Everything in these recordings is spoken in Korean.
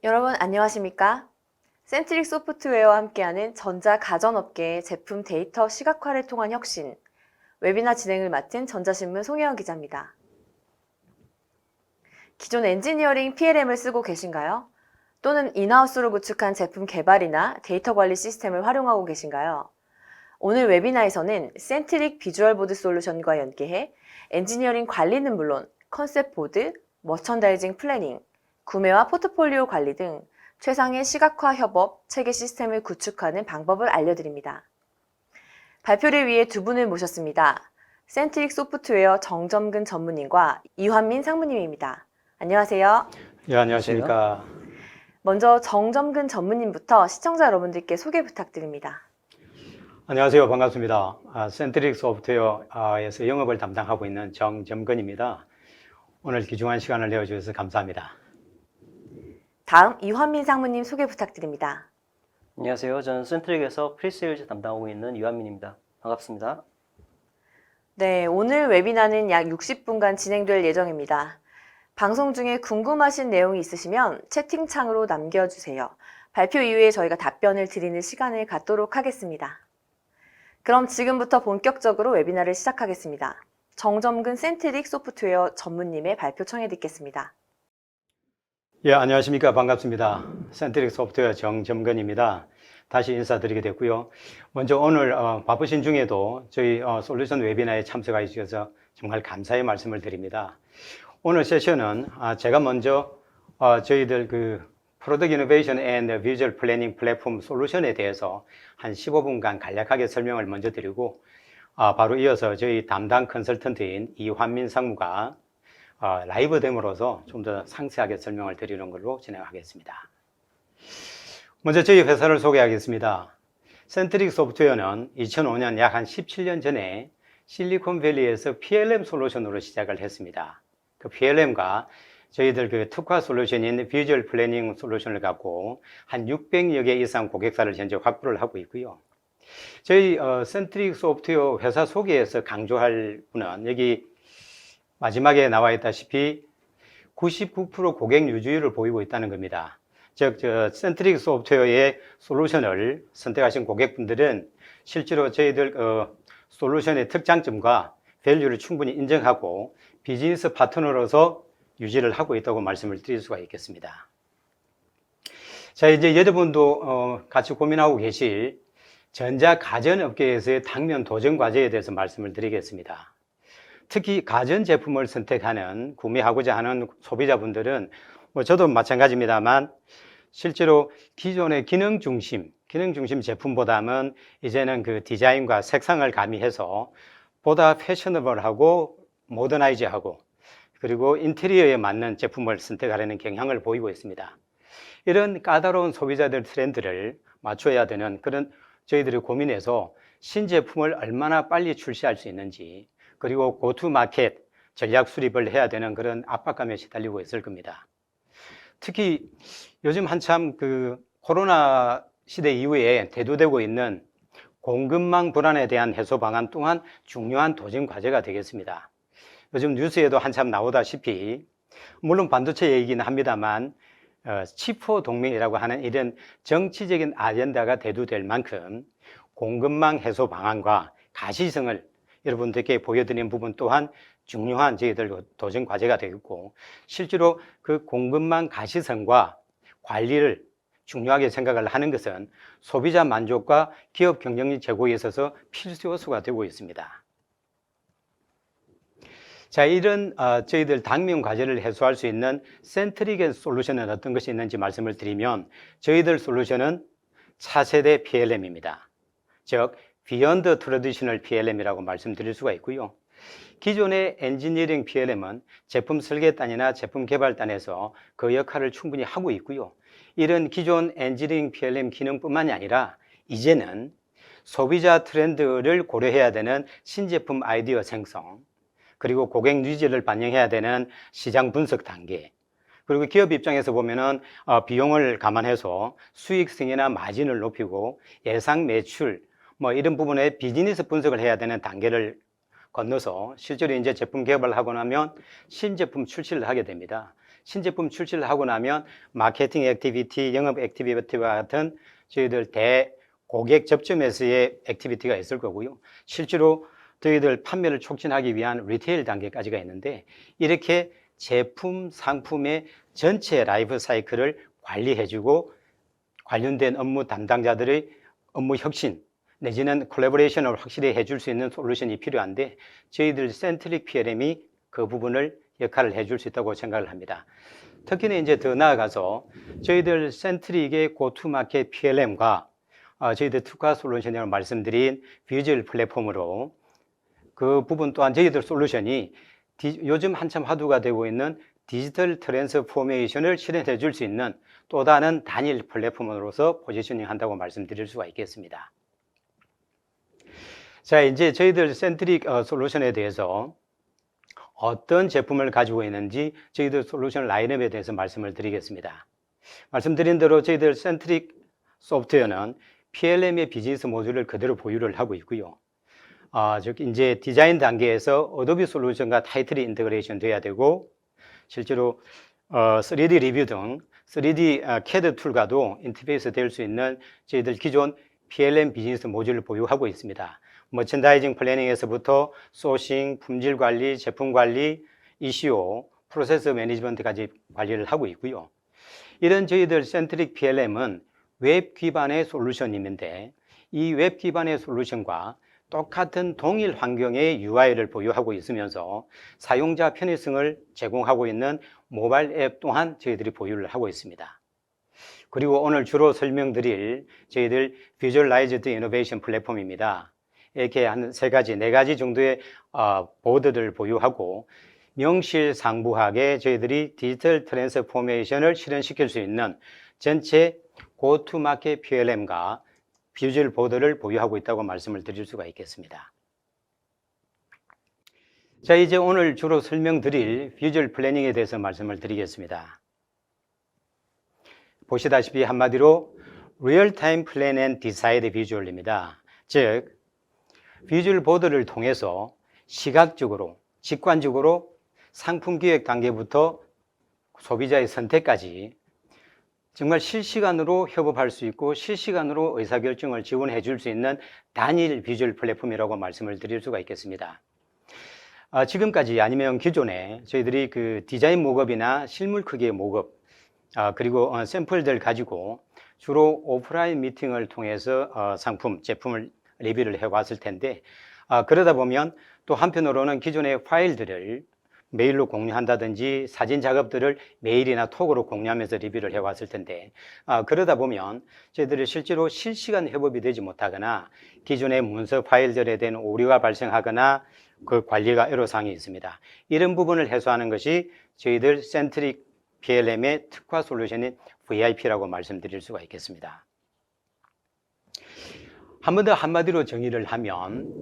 여러분 안녕하십니까? 센트릭 소프트웨어와 함께하는 전자 가전업계의 제품 데이터 시각화를 통한 혁신, 웨비나 진행을 맡은 전자신문 송혜연 기자입니다. 기존 엔지니어링 PLM을 쓰고 계신가요? 또는 인하우스로 구축한 제품 개발이나 데이터 관리 시스템을 활용하고 계신가요? 오늘 웨비나에서는 센트릭 비주얼보드 솔루션과 연계해 엔지니어링 관리는 물론 컨셉 보드, 머천다이징 플래닝, 구매와 포트폴리오 관리 등 최상의 시각화 협업, 체계 시스템을 구축하는 방법을 알려드립니다. 발표를 위해 두 분을 모셨습니다. 센트릭 소프트웨어 정점근 전무님과 이환민 상무님입니다. 안녕하세요. 네, 안녕하십니까. 먼저 정점근 전무님부터 시청자 여러분들께 소개 부탁드립니다. 안녕하세요. 반갑습니다. 센트릭 소프트웨어에서 영업을 담당하고 있는 정점근입니다. 오늘 귀중한 시간을 내어주셔서 감사합니다. 다음 이환민 상무님 소개 부탁드립니다. 안녕하세요. 저는 센트릭에서 프리세일즈 담당하고 있는 이완민입니다. 반갑습니다. 네, 오늘 웨비나는 약 60분간 진행될 예정입니다. 방송 중에 궁금하신 내용이 있으시면 채팅창으로 남겨주세요. 발표 이후에 저희가 답변을 드리는 시간을 갖도록 하겠습니다. 그럼 지금부터 본격적으로 웨비나를 시작하겠습니다. 정점근 센트릭 소프트웨어 전무님의 발표 청해 듣겠습니다. 예, 안녕하십니까. 반갑습니다. 센트릭 소프트웨어 정점근입니다. 다시 인사드리게 됐고요. 먼저 오늘 바쁘신 중에도 저희 솔루션 웨비나에 참석해 주셔서 정말 감사의 말씀을 드립니다. 오늘 세션은 제가 먼저 저희들 프로덕트 이노베이션 앤 비주얼 플래닝 플랫폼 솔루션에 대해서 한 15분간 간략하게 설명을 먼저 드리고 바로 이어서 저희 담당 컨설턴트인 이환민 상무가 라이브 데모로서 좀 더 상세하게 설명을 드리는 걸로 진행하겠습니다. 먼저 저희 회사를 소개하겠습니다. 센트릭 소프트웨어는 2005년 약 한 17년 전에 실리콘밸리에서 PLM 솔루션으로 시작을 했습니다. 그 PLM과 저희들 특화 솔루션인 비주얼 플래닝 솔루션을 갖고 한 600여 개 이상 고객사를 현재 확보를 하고 있고요. 저희 센트릭 소프트웨어 회사 소개에서 강조할 분은 여기 마지막에 나와 있다시피 99% 고객 유지율을 보이고 있다는 겁니다. 즉, 센트릭 소프트웨어의 솔루션을 선택하신 고객분들은 실제로 저희들 솔루션의 특장점과 밸류를 충분히 인정하고 비즈니스 파트너로서 유지를 하고 있다고 말씀을 드릴 수가 있겠습니다. 자, 이제 여러분도 같이 고민하고 계실 전자 가전업계에서의 당면 도전 과제에 대해서 말씀을 드리겠습니다. 특히 가전 제품을 선택하는, 구매하고자 하는 소비자분들은 저도 마찬가지입니다만 실제로 기존의 기능 중심 제품보다는 이제는 디자인과 색상을 가미해서 보다 패셔너블하고 모더나이즈하고 그리고 인테리어에 맞는 제품을 선택하려는 경향을 보이고 있습니다. 이런 까다로운 소비자들 트렌드를 맞춰야 되는 그런 저희들이 고민해서 신제품을 얼마나 빨리 출시할 수 있는지 그리고 고투마켓 전략 수립을 해야 되는 그런 압박감에 시달리고 있을 겁니다. 특히 요즘 한참 코로나 시대 이후에 대두되고 있는 공급망 불안에 대한 해소 방안 또한 중요한 도전 과제가 되겠습니다. 요즘 뉴스에도 한참 나오다시피 물론 반도체 얘기는 합니다만 칩4 동맹이라고 하는 이런 정치적인 아젠다가 대두될 만큼 공급망 해소 방안과 가시성을 여러분들께 보여드리는 부분 또한 중요한 저희들 도전 과제가 되겠고 실제로 그 공급망 가시성과 관리를 중요하게 생각을 하는 것은 소비자 만족과 기업 경쟁력 제고에 있어서 필수 요소가 되고 있습니다. 자, 이런 저희들 당면 과제를 해소할 수 있는 센트릭의 솔루션은 어떤 것이 있는지 말씀을 드리면 저희들 솔루션은 차세대 PLM입니다. 즉 Beyond Traditional PLM이라고 말씀드릴 수가 있고요. 기존의 엔지니어링 PLM은 제품 설계단이나 제품 개발단에서 그 역할을 충분히 하고 있고요. 이런 기존 엔지니어링 PLM 기능뿐만이 아니라 이제는 소비자 트렌드를 고려해야 되는 신제품 아이디어 생성, 그리고 고객 니즈를 반영해야 되는 시장 분석 단계, 그리고 기업 입장에서 보면은 비용을 감안해서 수익성이나 마진을 높이고 예상 매출 이런 부분에 비즈니스 분석을 해야 되는 단계를 건너서 실제로 이제 제품 개발을 하고 나면 신제품 출시를 하게 됩니다. 신제품 출시를 하고 나면 마케팅 액티비티, 영업 액티비티와 같은 저희들 대고객 접점에서의 액티비티가 있을 거고요. 실제로 저희들 판매를 촉진하기 위한 리테일 단계까지가 있는데 이렇게 제품, 상품의 전체 라이프 사이클을 관리해주고 관련된 업무 담당자들의 업무 혁신 내지는 콜라보레이션을 확실히 해줄 수 있는 솔루션이 필요한데 저희들 센트릭 PLM이 그 부분을 역할을 해줄 수 있다고 생각을 합니다. 특히나 이제 더 나아가서 저희들 센트릭의 고투마켓 PLM과 저희들 특화 솔루션이라고 말씀드린 비주얼 플랫폼으로 그 부분 또한 저희들 솔루션이 요즘 한참 화두가 되고 있는 디지털 트랜스포메이션을 실현해 줄 수 있는 또 다른 단일 플랫폼으로서 포지셔닝 한다고 말씀드릴 수가 있겠습니다. 자, 이제 저희들 센트릭 솔루션에 대해서 어떤 제품을 가지고 있는지 저희들 솔루션 라인업에 대해서 말씀을 드리겠습니다. 말씀드린 대로 저희들 센트릭 소프트웨어는 PLM의 비즈니스 모듈을 그대로 보유를 하고 있고요. 즉 이제 디자인 단계에서 어도비 솔루션과 타이틀이 인테그레이션 돼야 되고 실제로 3D 리뷰 등 3D CAD 툴과도 인터페이스 될 수 있는 저희들 기존 PLM 비즈니스 모듈을 보유하고 있습니다. 머천다이징 플래닝에서부터 소싱, 품질 관리, 제품 관리, ECO, 프로세스 매니지먼트까지 관리를 하고 있고요. 이런 저희들 센트릭 PLM은 웹 기반의 솔루션인데 이 웹 기반의 솔루션과 똑같은 동일 환경의 UI를 보유하고 있으면서 사용자 편의성을 제공하고 있는 모바일 앱 또한 저희들이 보유를 하고 있습니다. 그리고 오늘 주로 설명드릴 저희들 비주얼라이즈드 이노베이션 플랫폼입니다. 이렇게 한 3가지, 4가지 정도의 보드를 보유하고 명실상부하게 저희들이 디지털 트랜스포메이션을 실현시킬 수 있는 전체 고투마켓 PLM과 비주얼 보드를 보유하고 있다고 말씀을 드릴 수가 있겠습니다. 자, 이제 오늘 주로 설명드릴 비주얼 플래닝에 대해서 말씀을 드리겠습니다. 보시다시피 한마디로 리얼타임 플랜 앤 디사이드 비주얼입니다. 즉 비주얼 보드를 통해서 시각적으로, 직관적으로 상품 기획 단계부터 소비자의 선택까지 정말 실시간으로 협업할 수 있고 실시간으로 의사결정을 지원해 줄 수 있는 단일 비주얼 플랫폼이라고 말씀을 드릴 수가 있겠습니다. 지금까지 아니면 기존에 저희들이 그 디자인 모급이나 실물 크기의 모급 그리고 샘플들 가지고 주로 오프라인 미팅을 통해서 상품, 제품을 리뷰를 해왔을 텐데 그러다 보면 또 한편으로는 기존의 파일들을 메일로 공유한다든지 사진 작업들을 메일이나 톡으로 공유하면서 리뷰를 해왔을 텐데 그러다 보면 저희들이 실제로 실시간 협업이 되지 못하거나 기존의 문서 파일들에 대한 오류가 발생하거나 그 관리가 애로사항이 있습니다. 이런 부분을 해소하는 것이 저희들 센트릭 PLM의 특화 솔루션인 VIP라고 말씀드릴 수가 있겠습니다. 한 번 더 한마디로 정의를 하면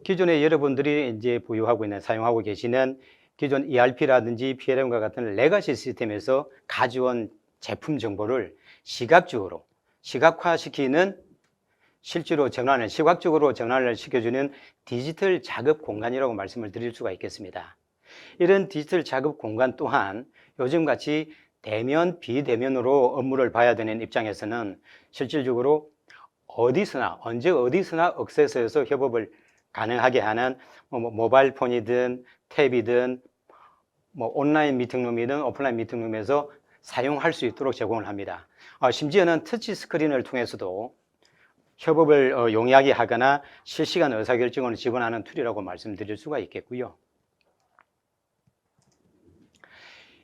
기존에 여러분들이 이제 보유하고 있는 사용하고 계시는 기존 ERP라든지 PLM과 같은 레가시 시스템에서 가져온 제품 정보를 시각적으로 시각화시키는 실제로 전환을 시각적으로 전환을 시켜주는 디지털 작업 공간이라고 말씀을 드릴 수가 있겠습니다. 이런 디지털 작업 공간 또한 요즘같이 대면, 비대면으로 업무를 봐야 되는 입장에서는 실질적으로 어디서나 언제 어디서나 액세스해서 협업을 가능하게 하는 모바일 폰이든 탭이든 온라인 미팅룸이든 오프라인 미팅룸에서 사용할 수 있도록 제공을 합니다. 심지어는 터치 스크린을 통해서도 협업을 용이하게 하거나 실시간 의사결정을 지원하는 툴이라고 말씀드릴 수가 있겠고요.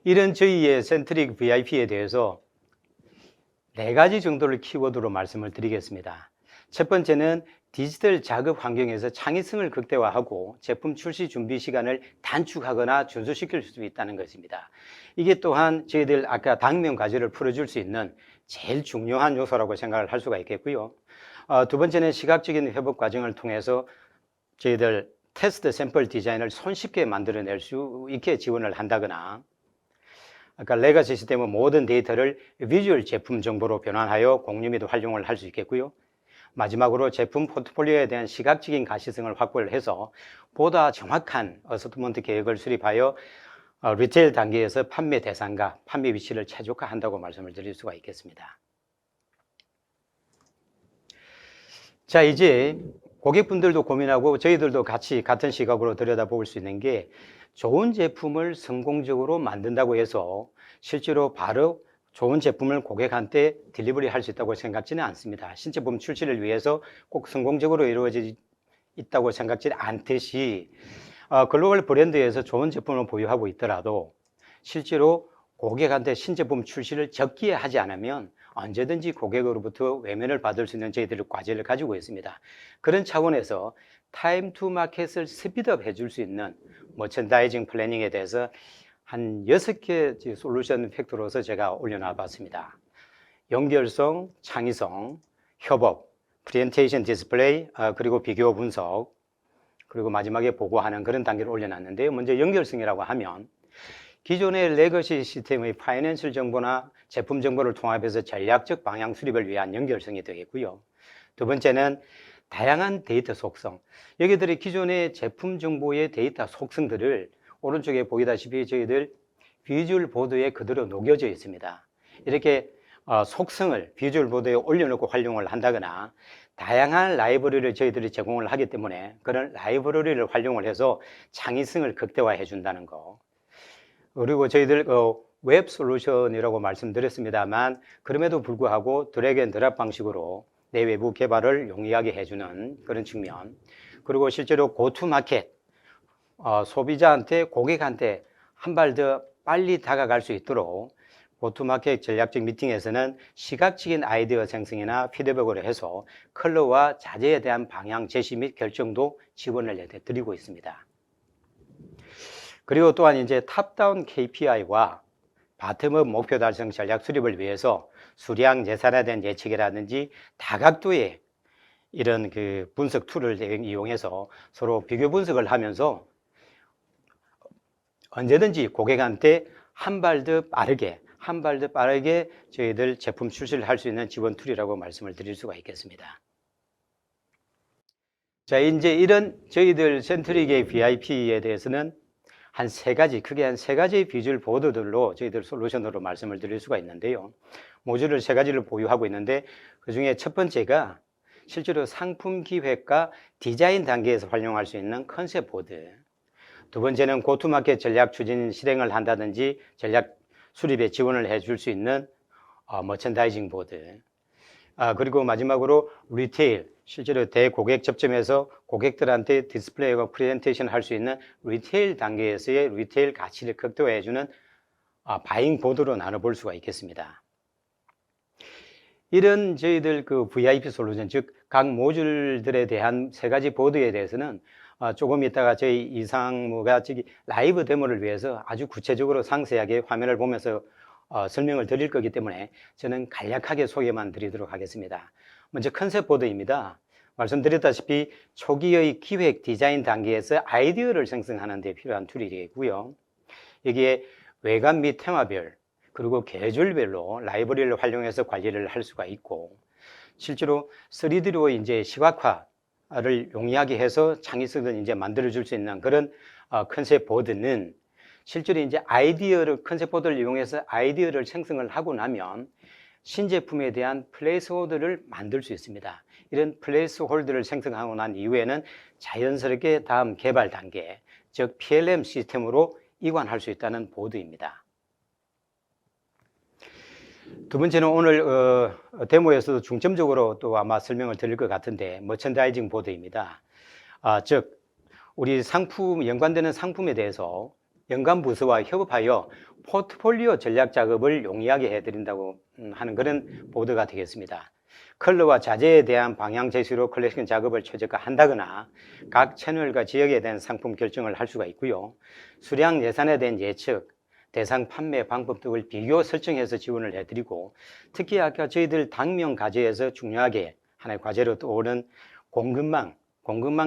이런 저희의 센트릭 VIP에 대해서 4가지 정도를 키워드로 말씀을 드리겠습니다. 첫 번째는 디지털 작업 환경에서 창의성을 극대화하고 제품 출시 준비 시간을 단축하거나 준수시킬 수 있다는 것입니다. 이게 또한 저희들 아까 당면 과제를 풀어줄 수 있는 제일 중요한 요소라고 생각을 할 수가 있겠고요. 두 번째는 시각적인 협업 과정을 통해서 저희들 테스트 샘플 디자인을 손쉽게 만들어낼 수 있게 지원을 한다거나 아까 레가시 시스템의 모든 데이터를 비주얼 제품 정보로 변환하여 공유 및 활용을 할 수 있겠고요. 마지막으로 제품 포트폴리오에 대한 시각적인 가시성을 확보를 해서 보다 정확한 어서트먼트 계획을 수립하여 리테일 단계에서 판매 대상과 판매 위치를 최적화한다고 말씀을 드릴 수가 있겠습니다. 자, 이제 고객분들도 고민하고 저희들도 같이 같은 시각으로 들여다볼 수 있는 게 좋은 제품을 성공적으로 만든다고 해서 실제로 바로 좋은 제품을 고객한테 딜리버리 할 수 있다고 생각지는 않습니다. 신제품 출시를 위해서 꼭 성공적으로 이루어져 있다고 생각지 않듯이 글로벌 브랜드에서 좋은 제품을 보유하고 있더라도 실제로 고객한테 신제품 출시를 적기에 하지 않으면 언제든지 고객으로부터 외면을 받을 수 있는 저희들의 과제를 가지고 있습니다. 그런 차원에서 타임 투 마켓을 스피드업 해줄 수 있는 머천다이징 플래닝에 대해서 한 6개 솔루션 팩터로서 제가 올려놔 봤습니다. 연결성, 창의성, 협업, 프레젠테이션 디스플레이, 그리고 비교 분석, 그리고 마지막에 보고하는 그런 단계를 올려놨는데요. 먼저 연결성이라고 하면 기존의 레거시 시스템의 파이낸셜 정보나 제품 정보를 통합해서 전략적 방향 수립을 위한 연결성이 되겠고요. 두 번째는 다양한 데이터 속성. 여기들이 기존의 제품 정보의 데이터 속성들을 오른쪽에 보이다시피 저희들 비주얼 보드에 그대로 녹여져 있습니다. 이렇게 속성을 비주얼 보드에 올려놓고 활용을 한다거나 다양한 라이브러리를 저희들이 제공을 하기 때문에 그런 라이브러리를 활용을 해서 창의성을 극대화해 준다는 거. 그리고 저희들 웹 솔루션이라고 말씀드렸습니다만 그럼에도 불구하고 드래그 앤 드랍 방식으로 내외부 개발을 용이하게 해주는 그런 측면. 그리고 실제로 고투마켓, 소비자한테 고객한테 한 발 더 빨리 다가갈 수 있도록 고투마켓 전략적 미팅에서는 시각적인 아이디어 생성이나 피드백을 해서 컬러와 자재에 대한 방향 제시 및 결정도 지원을 해드리고 있습니다. 그리고 또한 이제 탑다운 KPI와 바텀업 목표 달성 전략 수립을 위해서 수량 예산에 대한 예측이라든지 다각도의 이런 그 분석 툴을 이용해서 서로 비교 분석을 하면서 언제든지 고객한테 한 발 더 빠르게 저희들 제품 출시를 할 수 있는 지원 툴이라고 말씀을 드릴 수가 있겠습니다. 자, 이제 이런 저희들 센트릭의 VIP에 대해서는 크게 한 세 가지 비주얼 보드들로 저희들 솔루션으로 말씀을 드릴 수가 있는데요. 모듈을 세 가지를 보유하고 있는데 그 중에 첫 번째가 실제로 상품 기획과 디자인 단계에서 활용할 수 있는 컨셉 보드. 두 번째는 고투마켓 전략 추진 실행을 한다든지 전략 수립에 지원을 해줄 수 있는 머천다이징 보드. 그리고 마지막으로 리테일, 실제로 대고객 접점에서 고객들한테 디스플레이와 프레젠테이션 할 수 있는 리테일 단계에서의 리테일 가치를 극대화해주는 바잉 보드로 나눠볼 수가 있겠습니다. 이런 저희들 그 VIP 솔루션, 즉 각 모듈들에 대한 세 가지 보드에 대해서는 조금 이따가 저희 이상무가 라이브 데모를 위해서 아주 구체적으로 상세하게 화면을 보면서 설명을 드릴 거기 때문에 저는 간략하게 소개만 드리도록 하겠습니다. 먼저 컨셉 보드입니다. 말씀드렸다시피 초기의 기획 디자인 단계에서 아이디어를 생성하는 데 필요한 툴이 되겠고요. 여기에 외관 및 테마별 그리고 계절별로 라이브러리를 활용해서 관리를 할 수가 있고 실제로 3D로 이제 시각화를 용이하게 해서 창의성을 이제 만들어줄 수 있는 그런 컨셉 보드는 실제로 이제 컨셉 보드를 이용해서 아이디어를 생성을 하고 나면 신제품에 대한 플레이스홀더를 만들 수 있습니다. 이런 플레이스홀더를 생성하고 난 이후에는 자연스럽게 다음 개발 단계, 즉 PLM 시스템으로 이관할 수 있다는 보드입니다. 두 번째는 오늘 데모에서도 중점적으로 또 아마 설명을 드릴 것 같은데 머천다이징 보드입니다. 즉 우리 연관되는 상품에 대해서 연관 부서와 협업하여 포트폴리오 전략 작업을 용이하게 해드린다고 하는 그런 보드가 되겠습니다. 컬러와 자재에 대한 방향 제시로 컬렉션 작업을 최적화한다거나 각 채널과 지역에 대한 상품 결정을 할 수가 있고요. 수량 예산에 대한 예측, 대상 판매 방법 등을 비교 설정해서 지원을 해드리고 특히 아까 저희들 당면 과제에서 중요하게 하나의 과제로 떠오른 공급망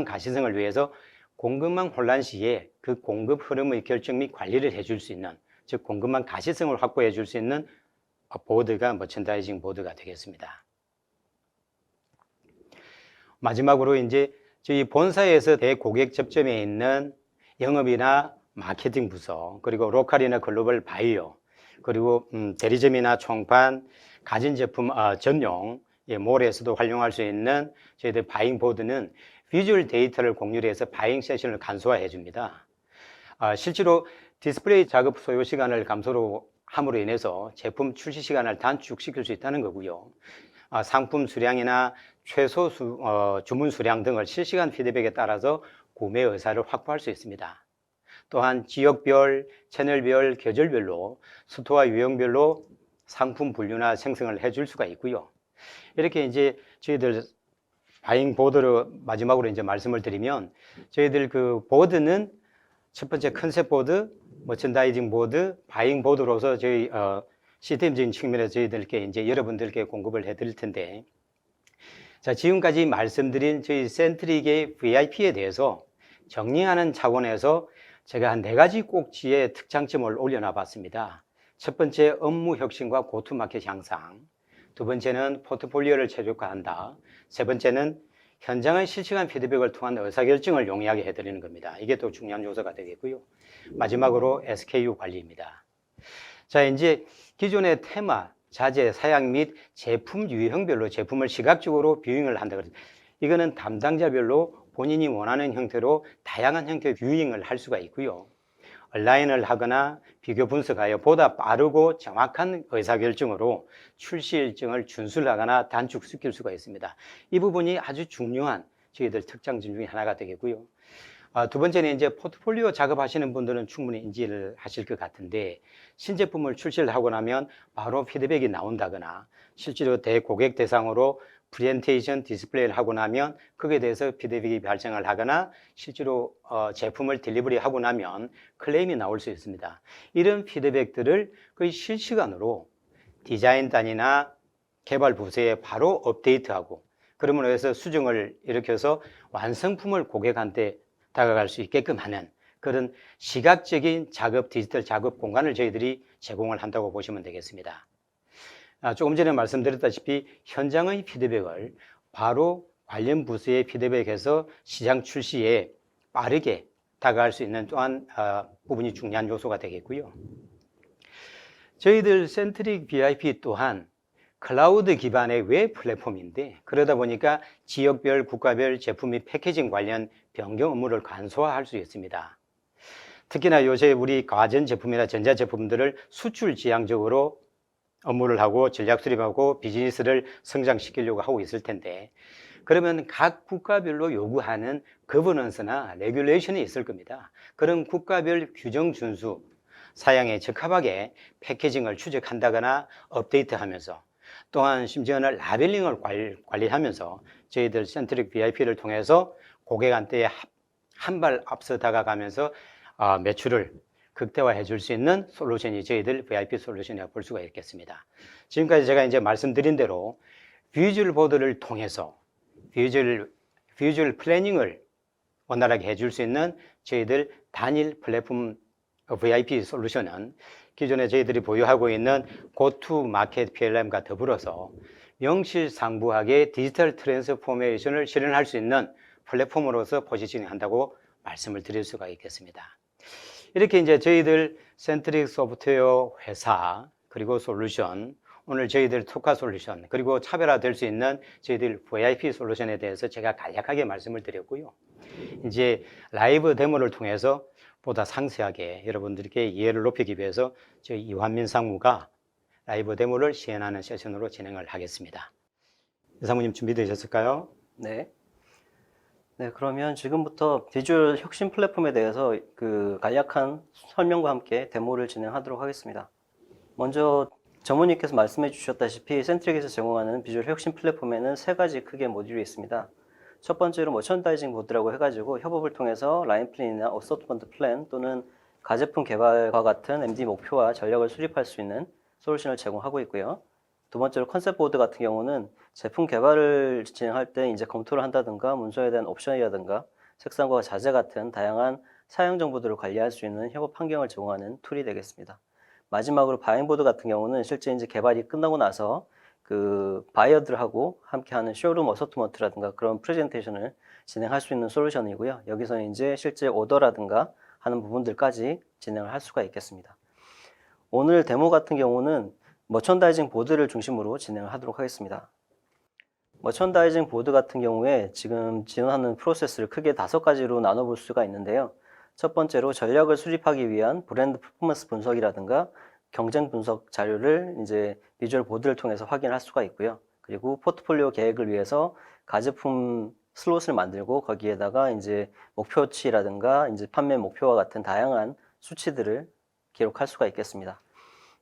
가시성을 위해서 공급망 혼란 시에 그 공급 흐름의 결정 및 관리를 해줄 수 있는, 즉 공급망 가시성을 확보해 줄 수 있는 보드가 머천다이징 보드가 되겠습니다. 마지막으로 이제 저희 본사에서 대고객 접점에 있는 영업이나 마케팅 부서, 그리고 로컬이나 글로벌 바이어, 그리고 대리점이나 총판, 가진 제품 전용 몰에서도 활용할 수 있는 저희들 바잉 보드는 비주얼 데이터를 공유를 해서 바잉 세션을 간소화해 줍니다. 실제로 디스플레이 작업 소요 시간을 감소로 함으로 인해서 제품 출시 시간을 단축시킬 수 있다는 거고요. 상품 수량이나 최소 주문 수량 등을 실시간 피드백에 따라서 구매 의사를 확보할 수 있습니다. 또한 지역별, 채널별, 계절별로 스토어 유형별로 상품 분류나 생성을 해줄 수가 있고요. 이렇게 이제 저희들 바잉 보드로 마지막으로 이제 말씀을 드리면 저희들 그 보드는 첫 번째 컨셉 보드, 머천다이징 보드, 바잉 보드로서 저희 시스템적인 측면에서 저희들께 이제 여러분들께 공급을 해드릴 텐데, 자, 지금까지 말씀드린 저희 센트릭의 VIP에 대해서 정리하는 차원에서 제가 한 4가지 꼭지의 특장점을 올려놔 봤습니다. 첫 번째, 업무 혁신과 고투마켓 향상. 두 번째는 포트폴리오를 최적화한다. 세 번째는 현장의 실시간 피드백을 통한 의사결정을 용이하게 해드리는 겁니다. 이게 또 중요한 요소가 되겠고요. 마지막으로 SKU 관리입니다. 자, 이제 기존의 테마, 자재, 사양 및 제품 유형별로 제품을 시각적으로 뷰잉을 한다. 이거는 담당자별로 본인이 원하는 형태로 다양한 형태의 뷰잉을 할 수가 있고요. 얼라인을 하거나 비교 분석하여 보다 빠르고 정확한 의사결정으로 출시 일정을 준수하거나 단축시킬 수가 있습니다. 이 부분이 아주 중요한 저희들 특장점 중에 하나가 되겠고요. 두 번째는 이제 포트폴리오 작업하시는 분들은 충분히 인지를 하실 것 같은데, 신제품을 출시를 하고 나면 바로 피드백이 나온다거나 실제로 대고객 대상으로 프레젠테이션 디스플레이를 하고 나면 거기에 대해서 피드백이 발생을 하거나 실제로 제품을 딜리버리 하고 나면 클레임이 나올 수 있습니다. 이런 피드백들을 거의 실시간으로 디자인단이나 개발 부서에 바로 업데이트하고, 그러므로 해서 수정을 일으켜서 완성품을 고객한테 다가갈 수 있게끔 하는 그런 시각적인 작업, 디지털 작업 공간을 저희들이 제공을 한다고 보시면 되겠습니다. 조금 전에 말씀드렸다시피 현장의 피드백을 바로 관련 부서에 피드백해서 시장 출시에 빠르게 다가갈 수 있는 또한 부분이 중요한 요소가 되겠고요. 저희들 센트릭 VIP 또한 클라우드 기반의 웹 플랫폼인데, 그러다 보니까 지역별, 국가별 제품 및 패키징 관련 변경 업무를 간소화할 수 있습니다. 특히나 요새 우리 가전 제품이나 전자 제품들을 수출 지향적으로 업무를 하고 전략 수립하고 비즈니스를 성장시키려고 하고 있을 텐데, 그러면 각 국가별로 요구하는 거버넌스나 레귤레이션이 있을 겁니다. 그런 국가별 규정 준수, 사양에 적합하게 패키징을 추적한다거나 업데이트하면서, 또한 심지어는 라벨링을 관리하면서 저희들 센트릭 VIP를 통해서 고객한테 한 발 앞서 다가가면서 매출을 극대화해 줄 수 있는 솔루션이 저희들 VIP 솔루션이라고 볼 수가 있겠습니다. 지금까지 제가 이제 말씀드린 대로 비주얼 보드를 통해서 비주얼 플래닝을 원활하게 해줄 수 있는 저희들 단일 플랫폼 VIP 솔루션은 기존에 저희들이 보유하고 있는 고투마켓 PLM과 더불어서 명실상부하게 디지털 트랜스포메이션을 실현할 수 있는 플랫폼으로서 포지셔닝 한다고 말씀을 드릴 수가 있겠습니다. 이렇게 이제 저희들 센트릭 소프트웨어 회사, 그리고 솔루션, 오늘 저희들 특화 솔루션, 그리고 차별화될 수 있는 저희들 VIP 솔루션에 대해서 제가 간략하게 말씀을 드렸고요. 이제 라이브 데모를 통해서 보다 상세하게 여러분들께 이해를 높이기 위해서 저희 이완민 상무가 라이브 데모를 시연하는 세션으로 진행을 하겠습니다. 사무님 준비되셨을까요? 네. 네, 그러면 지금부터 비주얼 혁신 플랫폼에 대해서 그 간략한 설명과 함께 데모를 진행하도록 하겠습니다. 먼저 전무님께서 말씀해 주셨다시피 센트릭에서 제공하는 비주얼 혁신 플랫폼에는 3가지 크게 모듈이 있습니다. 첫 번째로 머천다이징 보드라고 해가지고 협업을 통해서 라인 플랜이나 어서트먼트 플랜 또는 가제품 개발과 같은 MD 목표와 전략을 수립할 수 있는 솔루션을 제공하고 있고요. 두 번째로 컨셉 보드 같은 경우는 제품 개발을 진행할 때 이제 검토를 한다든가 문서에 대한 옵션이라든가 색상과 자재 같은 다양한 사양 정보들을 관리할 수 있는 협업 환경을 제공하는 툴이 되겠습니다. 마지막으로 바잉보드 같은 경우는 실제 이제 개발이 끝나고 나서 그 바이어들하고 함께하는 쇼룸 어서트먼트라든가 그런 프레젠테이션을 진행할 수 있는 솔루션이고요. 여기서 이제 실제 오더라든가 하는 부분들까지 진행을 할 수가 있겠습니다. 오늘 데모 같은 경우는 머천다이징 보드를 중심으로 진행을 하도록 하겠습니다. 머천다이징 보드 같은 경우에 지금 지원하는 프로세스를 크게 5가지로 나눠볼 수가 있는데요. 첫 번째로 전략을 수립하기 위한 브랜드 퍼포먼스 분석이라든가 경쟁 분석 자료를 이제 비주얼 보드를 통해서 확인할 수가 있고요. 그리고 포트폴리오 계획을 위해서 가제품 슬롯을 만들고 거기에다가 이제 목표치라든가 이제 판매 목표와 같은 다양한 수치들을 기록할 수가 있겠습니다.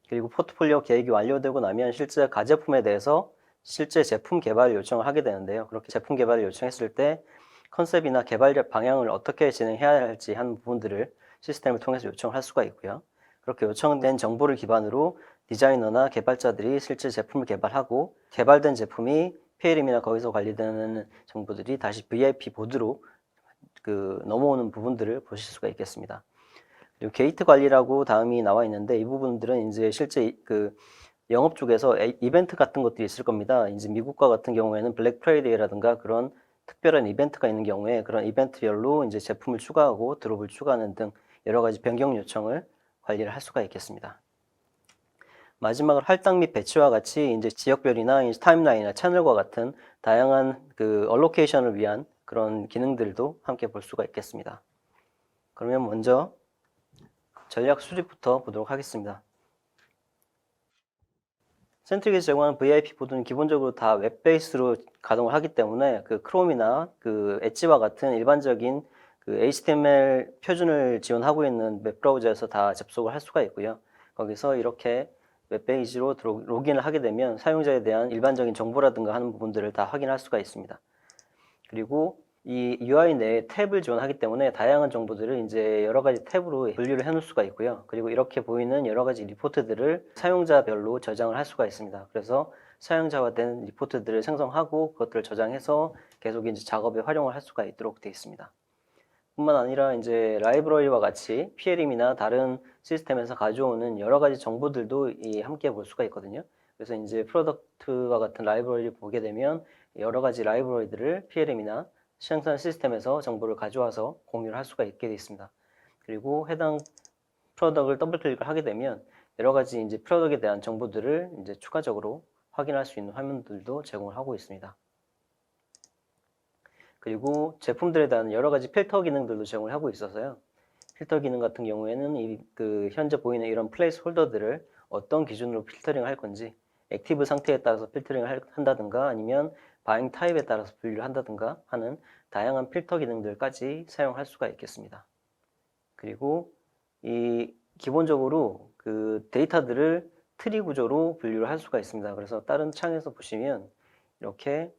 그리고 포트폴리오 계획이 완료되고 나면 실제 가제품에 대해서 실제 제품 개발 요청을 하게 되는데요. 그렇게 제품 개발을 요청했을 때 컨셉이나 개발 방향을 어떻게 진행해야 할지 하는 부분들을 시스템을 통해서 요청을 할 수가 있고요. 그렇게 요청된 정보를 기반으로 디자이너나 개발자들이 실제 제품을 개발하고 개발된 제품이 PLM이나 거기서 관리되는 정보들이 다시 VIP 보드로 넘어오는 부분들을 보실 수가 있겠습니다. 그리고 게이트 관리라고 다음이 나와 있는데 이 부분들은 이제 실제 영업 쪽에서 이벤트 같은 것들이 있을 겁니다. 이제 미국과 같은 경우에는 블랙 프라이데이라든가 그런 특별한 이벤트가 있는 경우에 그런 이벤트별로 이제 제품을 추가하고 드롭을 추가하는 등 여러 가지 변경 요청을 관리를 할 수가 있겠습니다. 마지막으로 할당 및 배치와 같이 이제 지역별이나 이제 타임라인이나 채널과 같은 다양한 얼로케이션을 위한 그런 기능들도 함께 볼 수가 있겠습니다. 그러면 먼저 전략 수립부터 보도록 하겠습니다. 센트릭에서 제공하는 VIP 보드는 기본적으로 다 웹 베이스로 가동을 하기 때문에 크롬이나 엣지와 같은 일반적인 HTML 표준을 지원하고 있는 웹 브라우저에서 다 접속을 할 수가 있고요. 거기서 이렇게 웹페이지로 로그인을 하게 되면 사용자에 대한 일반적인 정보라든가 하는 부분들을 다 확인할 수가 있습니다. 그리고 이 UI 내에 탭을 지원하기 때문에 다양한 정보들을 이제 여러 가지 탭으로 분류를 해 놓을 수가 있고요. 그리고 이렇게 보이는 여러 가지 리포트들을 사용자별로 저장을 할 수가 있습니다. 그래서 사용자화된 리포트들을 생성하고 그것들을 저장해서 계속 이제 작업에 활용을 할 수가 있도록 되어 있습니다. 뿐만 아니라 이제 라이브러리와 같이 PLM이나 다른 시스템에서 가져오는 여러 가지 정보들도 함께 볼 수가 있거든요. 그래서 이제 프로덕트와 같은 라이브러리를 보게 되면 여러 가지 라이브러리들을 PLM이나 생산 시스템에서 정보를 가져와서 공유를 할 수가 있게 되어 있습니다. 그리고 해당 프로덕트를 더블 클릭을 하게 되면 여러 가지 이제 프로덕트에 대한 정보들을 이제 추가적으로 확인할 수 있는 화면들도 제공을 하고 있습니다. 그리고 제품들에 대한 여러 가지 필터 기능들도 제공을 하고 있어서요. 필터 기능 같은 경우에는 현재 보이는 이런 플레이스 홀더들을 어떤 기준으로 필터링 할 건지 액티브 상태에 따라서 필터링을 한다든가 아니면 바잉 타입에 따라서 분류를 한다든가 하는 다양한 필터 기능들까지 사용할 수가 있겠습니다. 그리고 기본적으로 데이터들을 트리 구조로 분류를 할 수가 있습니다. 그래서 다른 창에서 보시면 이렇게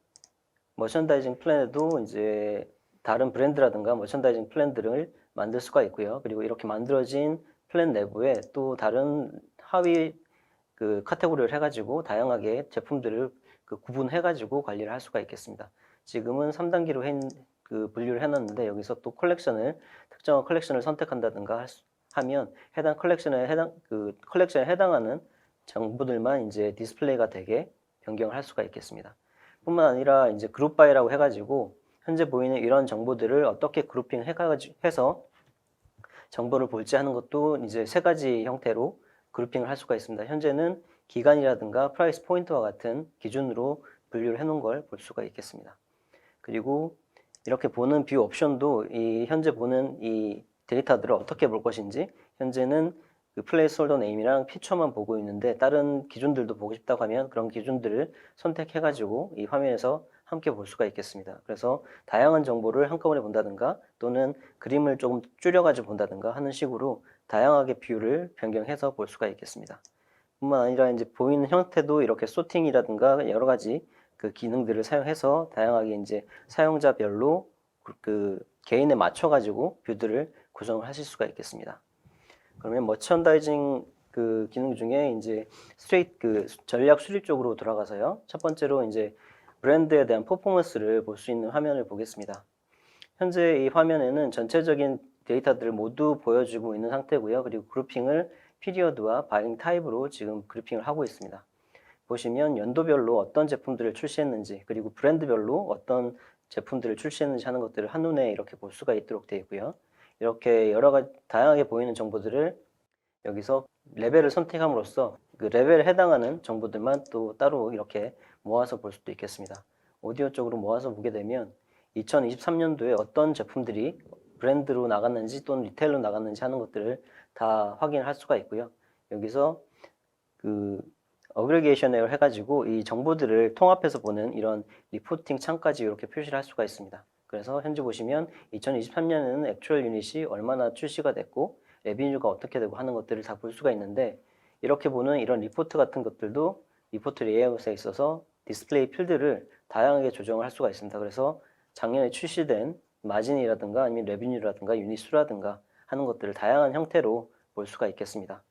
머천다이징 플랜에도 이제 다른 브랜드라든가 머천다이징 플랜들을 만들 수가 있고요. 그리고 이렇게 만들어진 플랜 내부에 또 다른 하위 카테고리를 해가지고 다양하게 제품들을 구분해가지고 관리를 할 수가 있겠습니다. 지금은 3단계로 분류를 해놨는데 여기서 또 특정한 컬렉션을 선택한다든가 하면 해당 컬렉션에 해당하는 정보들만 이제 디스플레이가 되게 변경을 할 수가 있겠습니다. 뿐만 아니라 이제 그룹 바이라고 해가지고 현재 보이는 이런 정보들을 어떻게 그룹핑 해서 정보를 볼지 하는 것도 이제 3가지 형태로 그룹핑을 할 수가 있습니다. 현재는 기간이라든가 프라이스 포인트와 같은 기준으로 분류를 해놓은 걸 볼 수가 있겠습니다. 그리고 이렇게 보는 뷰 옵션도 현재 보는 이 데이터들을 어떻게 볼 것인지 현재는 플레이스홀더 네임이랑 피처만 보고 있는데 다른 기준들도 보고 싶다고 하면 그런 기준들을 선택해가지고 이 화면에서 함께 볼 수가 있겠습니다. 그래서 다양한 정보를 한꺼번에 본다든가 또는 그림을 조금 줄여가지고 본다든가 하는 식으로 다양하게 뷰를 변경해서 볼 수가 있겠습니다. 뿐만 아니라 이제 보이는 형태도 이렇게 소팅이라든가 여러 가지 기능들을 사용해서 다양하게 이제 사용자별로 개인에 맞춰가지고 뷰들을 구성을 하실 수가 있겠습니다. 그러면 머천다이징 기능 중에 이제 전략 수립 쪽으로 돌아가서요. 첫 번째로 이제 브랜드에 대한 퍼포먼스를 볼 수 있는 화면을 보겠습니다. 현재 이 화면에는 전체적인 데이터들을 모두 보여주고 있는 상태고요. 그리고 그룹핑을 피리어드와 바잉 타입으로 지금 그룹핑을 하고 있습니다. 보시면 연도별로 어떤 제품들을 출시했는지 그리고 브랜드별로 어떤 제품들을 출시했는지 하는 것들을 한눈에 이렇게 볼 수가 있도록 되어 있고요. 이렇게 여러 가지 다양하게 보이는 정보들을 여기서 레벨을 선택함으로써 그 레벨에 해당하는 정보들만 또 따로 이렇게 모아서 볼 수도 있겠습니다. 오디오 쪽으로 모아서 보게 되면 2023년도에 어떤 제품들이 브랜드로 나갔는지 또는 리테일로 나갔는지 하는 것들을 다 확인을 할 수가 있고요. 여기서 그 어그리게이션을 해가지고 이 정보들을 통합해서 보는 이런 리포팅 창까지 이렇게 표시를 할 수가 있습니다. 그래서 현재 보시면 2023년에는 액추얼 유닛이 얼마나 출시가 됐고 레비뉴가 어떻게 되고 하는 것들을 다 볼 수가 있는데, 이렇게 보는 이런 리포트 같은 것들도 리포트 레이아웃에 있어서 디스플레이 필드를 다양하게 조정을 할 수가 있습니다. 그래서 작년에 출시된 마진이라든가 아니면 레비뉴라든가 유닛 수라든가 하는 것들을 다양한 형태로 볼 수가 있겠습니다.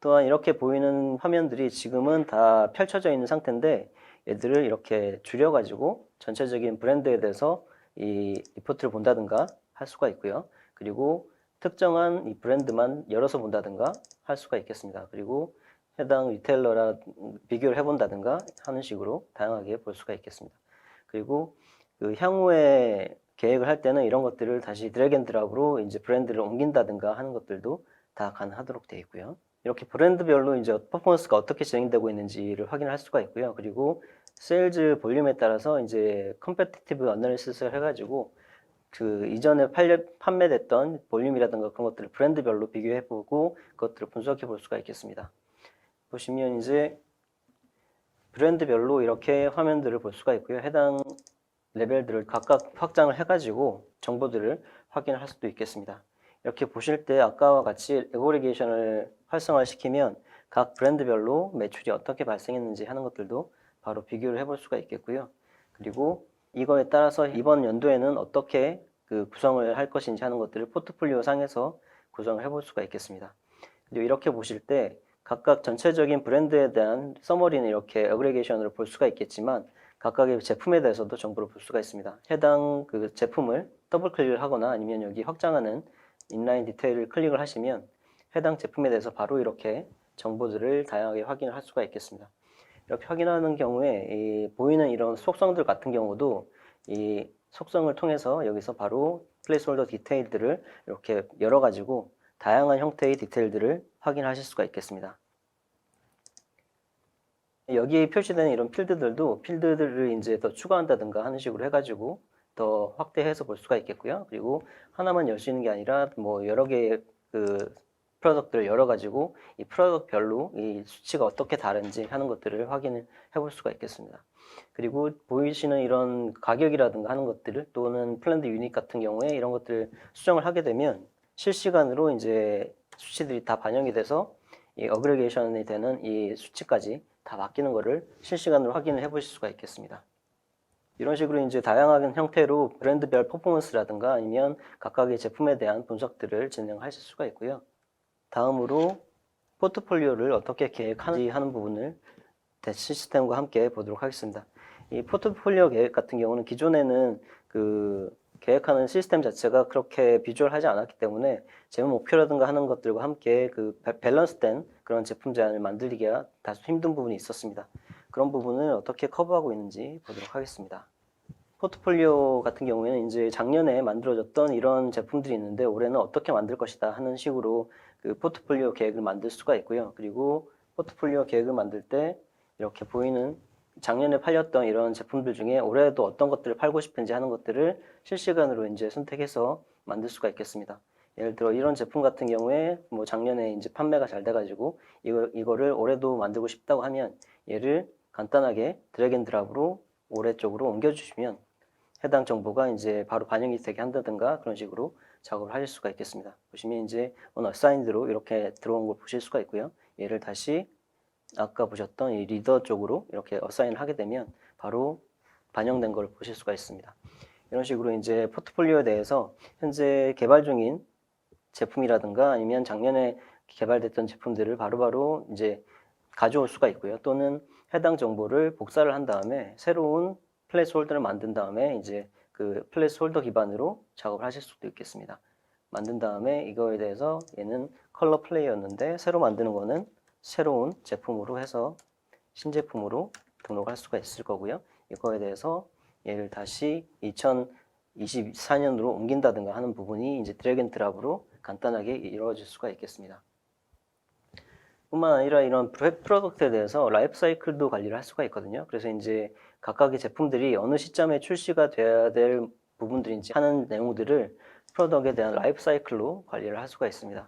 또한 이렇게 보이는 화면들이 지금은 다 펼쳐져 있는 상태인데, 얘들을 이렇게 줄여가지고 전체적인 브랜드에 대해서 이 리포트를 본다든가 할 수가 있고요. 그리고 특정한 이 브랜드만 열어서 본다든가 할 수가 있겠습니다. 그리고 해당 리테일러랑 비교를 해본다든가 하는 식으로 다양하게 볼 수가 있겠습니다. 그리고 그 향후에 계획을 할 때는 이런 것들을 다시 드래그 앤 드랍으로 이제 브랜드를 옮긴다든가 하는 것들도 다 가능하도록 되어 있고요. 이렇게 브랜드별로 이제 퍼포먼스가 어떻게 진행되고 있는지를 확인할 수가 있고요. 그리고 세일즈 볼륨에 따라서 이제 컴페티티브 어널리시스를 해가지고 그 이전에 판매됐던 볼륨이라든가 그런 것들을 브랜드별로 비교해보고 그것들을 분석해 볼 수가 있겠습니다. 보시면 이제 브랜드별로 이렇게 화면들을 볼 수가 있고요. 해당 레벨들을 각각 확장을 해가지고 정보들을 확인할 수도 있겠습니다. 이렇게 보실 때 아까와 같이 에그리게이션을 활성화시키면 각 브랜드별로 매출이 어떻게 발생했는지 하는 것들도 바로 비교를 해볼 수가 있겠고요. 그리고 이거에 따라서 이번 연도에는 어떻게 그 구성을 할 것인지 하는 것들을 포트폴리오 상에서 구성을 해볼 수가 있겠습니다. 그리고 이렇게 보실 때 각각 전체적인 브랜드에 대한 서머리는 이렇게 어그리게이션으로 볼 수가 있겠지만, 각각의 제품에 대해서도 정보를 볼 수가 있습니다. 해당 그 제품을 더블 클릭을 하거나 아니면 여기 확장하는 인라인 디테일을 클릭을 하시면 해당 제품에 대해서 바로 이렇게 정보들을 다양하게 확인을 할 수가 있겠습니다. 이렇게 확인하는 경우에 이 보이는 이런 속성들 같은 경우도 이 속성을 통해서 여기서 바로 플레이스홀더 디테일들을 이렇게 열어가지고 다양한 형태의 디테일들을 확인하실 수가 있겠습니다. 여기에 표시되는 이런 필드들을 이제 더 추가한다든가 하는 식으로 해가지고 더 확대해서 볼 수가 있겠고요. 그리고 하나만 열 수 있는 게 아니라 뭐 여러 개의 그 프로덕트를 열어가지고 이 프로덕트별로 이 수치가 어떻게 다른지 하는 것들을 확인을 해볼 수가 있겠습니다. 그리고 보이시는 이런 가격이라든가 하는 것들을 또는 플랜드 유닛 같은 경우에 이런 것들을 수정을 하게 되면 실시간으로 이제 수치들이 다 반영이 돼서 이 어그리게이션이 되는 이 수치까지 다 바뀌는 것을 실시간으로 확인을 해보실 수가 있겠습니다. 이런 식으로 이제 다양한 형태로 브랜드별 퍼포먼스라든가 아니면 각각의 제품에 대한 분석들을 진행하실 수가 있고요. 다음으로 포트폴리오를 어떻게 계획하는지 하는 부분을 시스템과 함께 보도록 하겠습니다. 이 포트폴리오 계획 같은 경우는 기존에는 그 계획하는 시스템 자체가 그렇게 비주얼하지 않았기 때문에 재무 목표라든가 하는 것들과 함께 그 밸런스된 그런 제품 제안을 만들기가 다소 힘든 부분이 있었습니다. 그런 부분을 어떻게 커버하고 있는지 보도록 하겠습니다. 포트폴리오 같은 경우에는 이제 작년에 만들어졌던 이런 제품들이 있는데 올해는 어떻게 만들 것이다 하는 식으로 그 포트폴리오 계획을 만들 수가 있고요. 그리고 포트폴리오 계획을 만들 때 이렇게 보이는 작년에 팔렸던 이런 제품들 중에 올해도 어떤 것들을 팔고 싶은지 하는 것들을 실시간으로 이제 선택해서 만들 수가 있겠습니다. 예를 들어 이런 제품 같은 경우에 뭐 작년에 이제 판매가 잘 돼가지고 이거를 올해도 만들고 싶다고 하면 얘를 간단하게 드래그 앤 드랍으로 올해 쪽으로 옮겨주시면 해당 정보가 이제 바로 반영이 되게 한다든가 그런 식으로 작업을 하실 수가 있겠습니다. 보시면 이제 어사인드로 이렇게 들어온 걸 보실 수가 있고요. 얘를 다시 아까 보셨던 이 리더 쪽으로 이렇게 어사인을 하게 되면 바로 반영된 걸 보실 수가 있습니다. 이런 식으로 이제 포트폴리오에 대해서 현재 개발 중인 제품이라든가 아니면 작년에 개발됐던 제품들을 바로바로 이제 가져올 수가 있고요. 또는 해당 정보를 복사를 한 다음에 새로운 플레이스홀더를 만든 다음에 이제 그 플레이스홀더 기반으로 작업을 하실 수도 있겠습니다. 만든 다음에 이거에 대해서 얘는 컬러 플레이였는데 새로 만드는 거는 새로운 제품으로 해서 신제품으로 등록할 수가 있을 거고요. 이거에 대해서 얘를 다시 2024년으로 옮긴다든가 하는 부분이 이제 드래그 앤 드랍으로 간단하게 이루어질 수가 있겠습니다. 뿐만 아니라 이런 프로덕트에 대해서 라이프 사이클도 관리를 할 수가 있거든요. 그래서 이제 각각의 제품들이 어느 시점에 출시가 돼야 될 부분들인지 하는 내용들을 프로덕트에 대한 라이프 사이클로 관리를 할 수가 있습니다.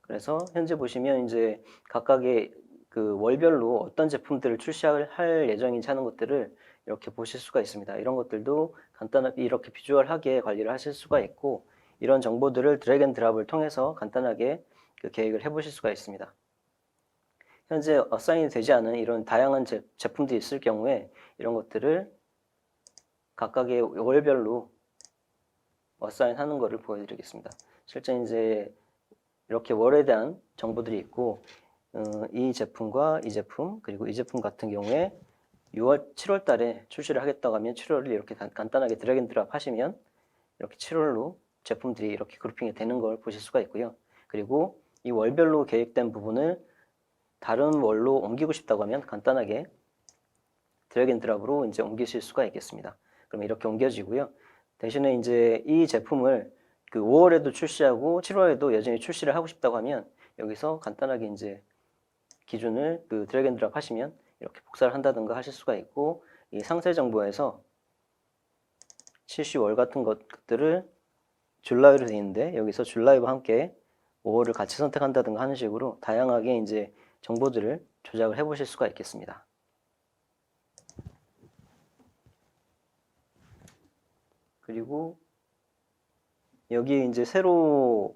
그래서 현재 보시면 이제 각각의 그 월별로 어떤 제품들을 출시할 예정인지 하는 것들을 이렇게 보실 수가 있습니다. 이런 것들도 간단하게 이렇게 비주얼하게 관리를 하실 수가 있고, 이런 정보들을 드래그 앤 드랍을 통해서 간단하게 그 계획을 해보실 수가 있습니다. 현재 어사인이 되지 않은 이런 다양한 제품들이 있을 경우에 이런 것들을 각각의 월별로 어사인하는 것을 보여드리겠습니다. 실제 이제 이렇게 월에 대한 정보들이 있고, 이 제품과 이 제품, 그리고 이 제품 같은 경우에 6월, 7월 달에 출시를 하겠다고 하면 7월을 이렇게 간단하게 드래그 앤 드랍 하시면 이렇게 7월로 제품들이 이렇게 그룹핑이 되는 걸 보실 수가 있고요. 그리고 이 월별로 계획된 부분을 다른 월로 옮기고 싶다고 하면 간단하게 드래그 앤 드랍으로 이제 옮기실 수가 있겠습니다. 그럼 이렇게 옮겨지고요. 대신에 이제 이 제품을 그 5월에도 출시하고 7월에도 여전히 출시를 하고 싶다고 하면 여기서 간단하게 이제 기준을 그 드래그 앤 드랍 하시면 이렇게 복사를 한다든가 하실 수가 있고, 이 상세 정보에서 70월 같은 것들을 줄라이로 되어 있는데 여기서 줄라이와 함께 5월을 같이 선택한다든가 하는 식으로 다양하게 이제 정보들을 조작을 해 보실 수가 있겠습니다. 그리고 여기 이제 새로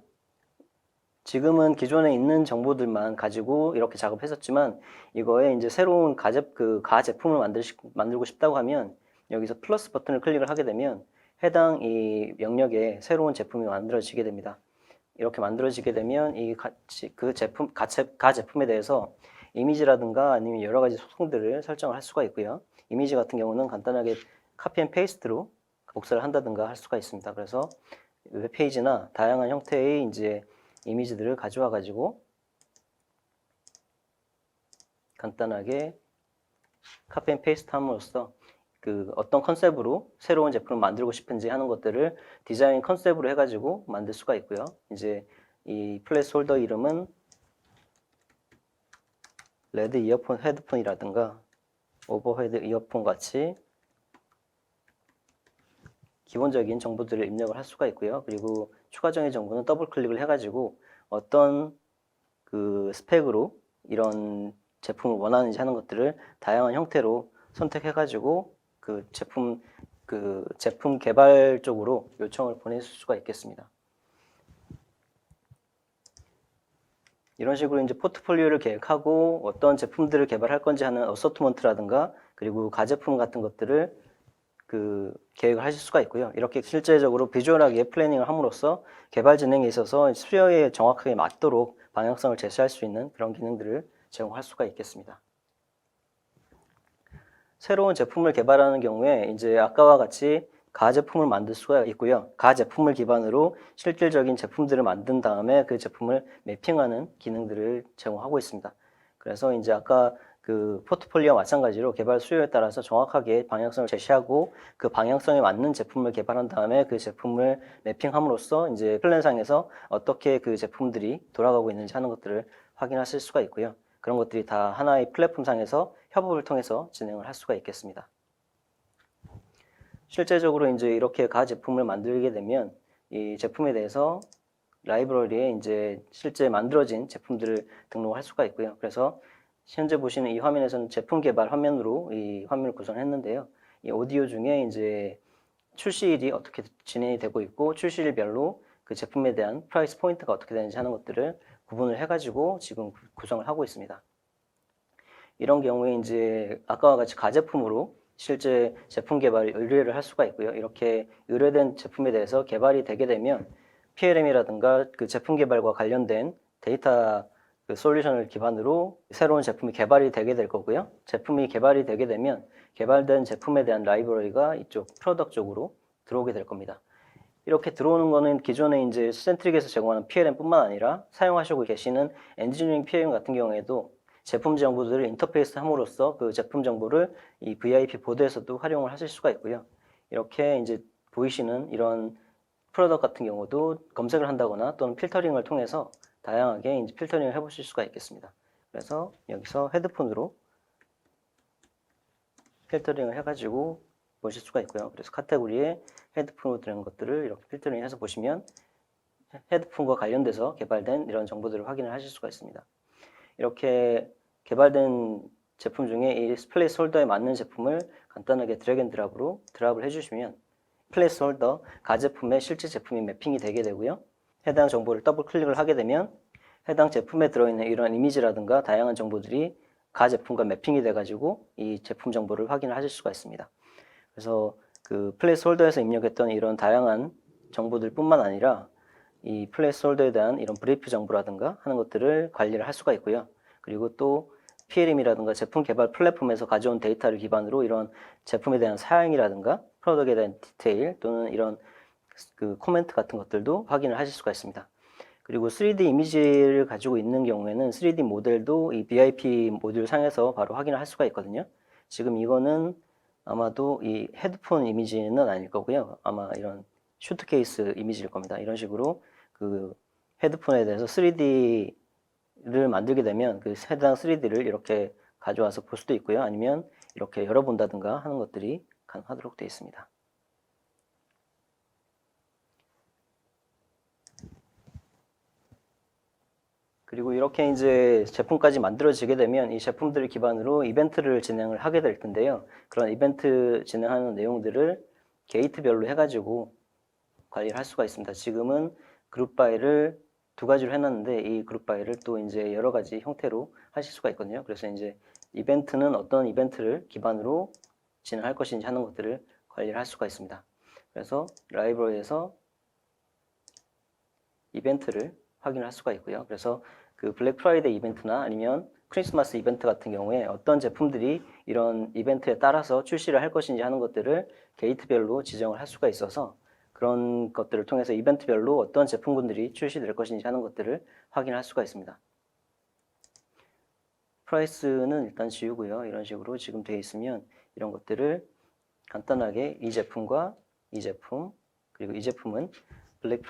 지금은 기존에 있는 정보들만 가지고 이렇게 작업했었지만, 이거에 이제 새로운 가 제품을 만들고 싶다고 하면 여기서 플러스 버튼을 클릭을 하게 되면 해당 이 영역에 새로운 제품이 만들어지게 됩니다. 이렇게 만들어지게 되면 가 제품에 대해서 이미지라든가 아니면 여러 가지 소송들을 설정을 할 수가 있고요. 이미지 같은 경우는 간단하게 카피 앤 페이스트로 복사를 한다든가 할 수가 있습니다. 그래서 웹페이지나 다양한 형태의 이제 이미지들을 가져와 가지고 간단하게 카피 앤 페이스트 함으로써 그 어떤 컨셉으로 새로운 제품을 만들고 싶은지 하는 것들을 디자인 컨셉으로 해가지고 만들 수가 있고요. 이제 이 플레이스홀더 이름은 레드 이어폰 헤드폰이라든가 오버헤드 이어폰 같이 기본적인 정보들을 입력을 할 수가 있고요. 그리고 추가적인 정보는 더블 클릭을 해가지고 어떤 그 스펙으로 이런 제품을 원하는지 하는 것들을 다양한 형태로 선택해가지고 그 제품 개발 쪽으로 요청을 보낼 수가 있겠습니다. 이런 식으로 이제 포트폴리오를 계획하고 어떤 제품들을 개발할 건지 하는 어서트먼트라든가 그리고 가제품 같은 것들을 그 계획을 하실 수가 있고요. 이렇게 실제적으로 비주얼하게 플래닝을 함으로써 개발 진행에 있어서 수요에 정확하게 맞도록 방향성을 제시할 수 있는 그런 기능들을 제공할 수가 있겠습니다. 새로운 제품을 개발하는 경우에 이제 아까와 같이 가제품을 만들 수가 있고요. 가제품을 기반으로 실질적인 제품들을 만든 다음에 그 제품을 매핑하는 기능들을 제공하고 있습니다. 그래서 이제 아까 그 포트폴리오와 마찬가지로 개발 수요에 따라서 정확하게 방향성을 제시하고 그 방향성에 맞는 제품을 개발한 다음에 그 제품을 매핑함으로써 이제 플랜상에서 어떻게 그 제품들이 돌아가고 있는지 하는 것들을 확인하실 수가 있고요. 그런 것들이 다 하나의 플랫폼상에서 협업을 통해서 진행을 할 수가 있겠습니다. 실제적으로 이제 이렇게 가 제품을 만들게 되면 이 제품에 대해서 라이브러리에 이제 실제 만들어진 제품들을 등록할 수가 있고요. 그래서 현재 보시는 이 화면에서는 제품 개발 화면으로 이 화면을 구성했는데요. 이 오디오 중에 이제 출시일이 어떻게 진행이 되고 있고 출시일별로 그 제품에 대한 프라이스 포인트가 어떻게 되는지 하는 것들을 구분을 해가지고 지금 구성을 하고 있습니다. 이런 경우에 이제 아까와 같이 가제품으로 실제 제품 개발 의뢰를 할 수가 있고요. 이렇게 의뢰된 제품에 대해서 개발이 되게 되면 PLM이라든가 그 제품 개발과 관련된 데이터 그 솔루션을 기반으로 새로운 제품이 개발이 되게 될 거고요. 제품이 개발이 되게 되면 개발된 제품에 대한 라이브러리가 이쪽 프로덕트 쪽으로 들어오게 될 겁니다. 이렇게 들어오는 거는 기존에 이제 센트릭에서 제공하는 PLM뿐만 아니라 사용하시고 계시는 엔지니어링 PLM 같은 경우에도 제품 정보들을 인터페이스 함으로써 그 제품 정보를 이 VIP 보드에서도 활용을 하실 수가 있고요. 이렇게 이제 보이시는 이런 프로덕트 같은 경우도 검색을 한다거나 또는 필터링을 통해서 다양하게 이제 필터링을 해보실 수가 있겠습니다. 그래서 여기서 헤드폰으로 필터링을 해가지고 보실 수가 있고요. 그래서 카테고리에 헤드폰으로 들어간 것들을 이렇게 필터링해서 보시면 헤드폰과 관련돼서 개발된 이런 정보들을 확인을 하실 수가 있습니다. 이렇게 개발된 제품 중에 이 플레이스 홀더에 맞는 제품을 간단하게 드래그 앤 드랍으로 드랍을 해주시면 플레이스 홀더 가제품에 실제 제품이 매핑이 되게 되고요. 해당 정보를 더블 클릭을 하게 되면 해당 제품에 들어있는 이런 이미지라든가 다양한 정보들이 가제품과 매핑이 돼가지고 이 제품 정보를 확인을 하실 수가 있습니다. 그래서 그 플레이스 홀더에서 입력했던 이런 다양한 정보들 뿐만 아니라 이 플레이스 홀더에 대한 이런 브리프 정보라든가 하는 것들을 관리를 할 수가 있고요. 그리고 또 PLM이라든가 제품 개발 플랫폼에서 가져온 데이터를 기반으로 이런 제품에 대한 사양이라든가 프로덕트에 대한 디테일 또는 이런 그 코멘트 같은 것들도 확인을 하실 수가 있습니다. 그리고 3D 이미지를 가지고 있는 경우에는 3D 모델도 이 BIP 모듈 상에서 바로 확인을 할 수가 있거든요. 지금 이거는 아마도 이 헤드폰 이미지는 아닐 거고요. 아마 이런 슈트케이스 이미지일 겁니다. 이런 식으로 그 헤드폰에 대해서 3D를 만들게 되면 그 해당 3D를 이렇게 가져와서 볼 수도 있고요. 아니면 이렇게 열어본다든가 하는 것들이 가능하도록 되어 있습니다. 그리고 이렇게 이제 제품까지 만들어지게 되면 이 제품들을 기반으로 이벤트를 진행을 하게 될 텐데요. 그런 이벤트 진행하는 내용들을 게이트별로 해가지고 관리를 할 수가 있습니다. 지금은 그룹 바이를 두 가지로 해놨는데 이 그룹 바이를 또 이제 여러 가지 형태로 하실 수가 있거든요. 그래서 이제 이벤트는 어떤 이벤트를 기반으로 진행할 것인지 하는 것들을 관리를 할 수가 있습니다. 그래서 라이브러리에서 이벤트를 확인할 수가 있고요. 그래서 그 블랙 프라이데이 이벤트나 아니면 크리스마스 이벤트 같은 경우에 어떤 제품들이 이런 이벤트에 따라서 출시를 할 것인지 하는 것들을 게이트별로 지정을 할 수가 있어서 그런 것들을 통해서 이벤트별로 어떤 제품군들이 출시될 것인지 하는 것들을 확인할 수가 있습니다. 프라이스는 일단 지우고요. 이런 식으로 지금 되어 있으면 이런 것들을 간단하게 이 제품과 이 제품 그리고 이 제품은 블랙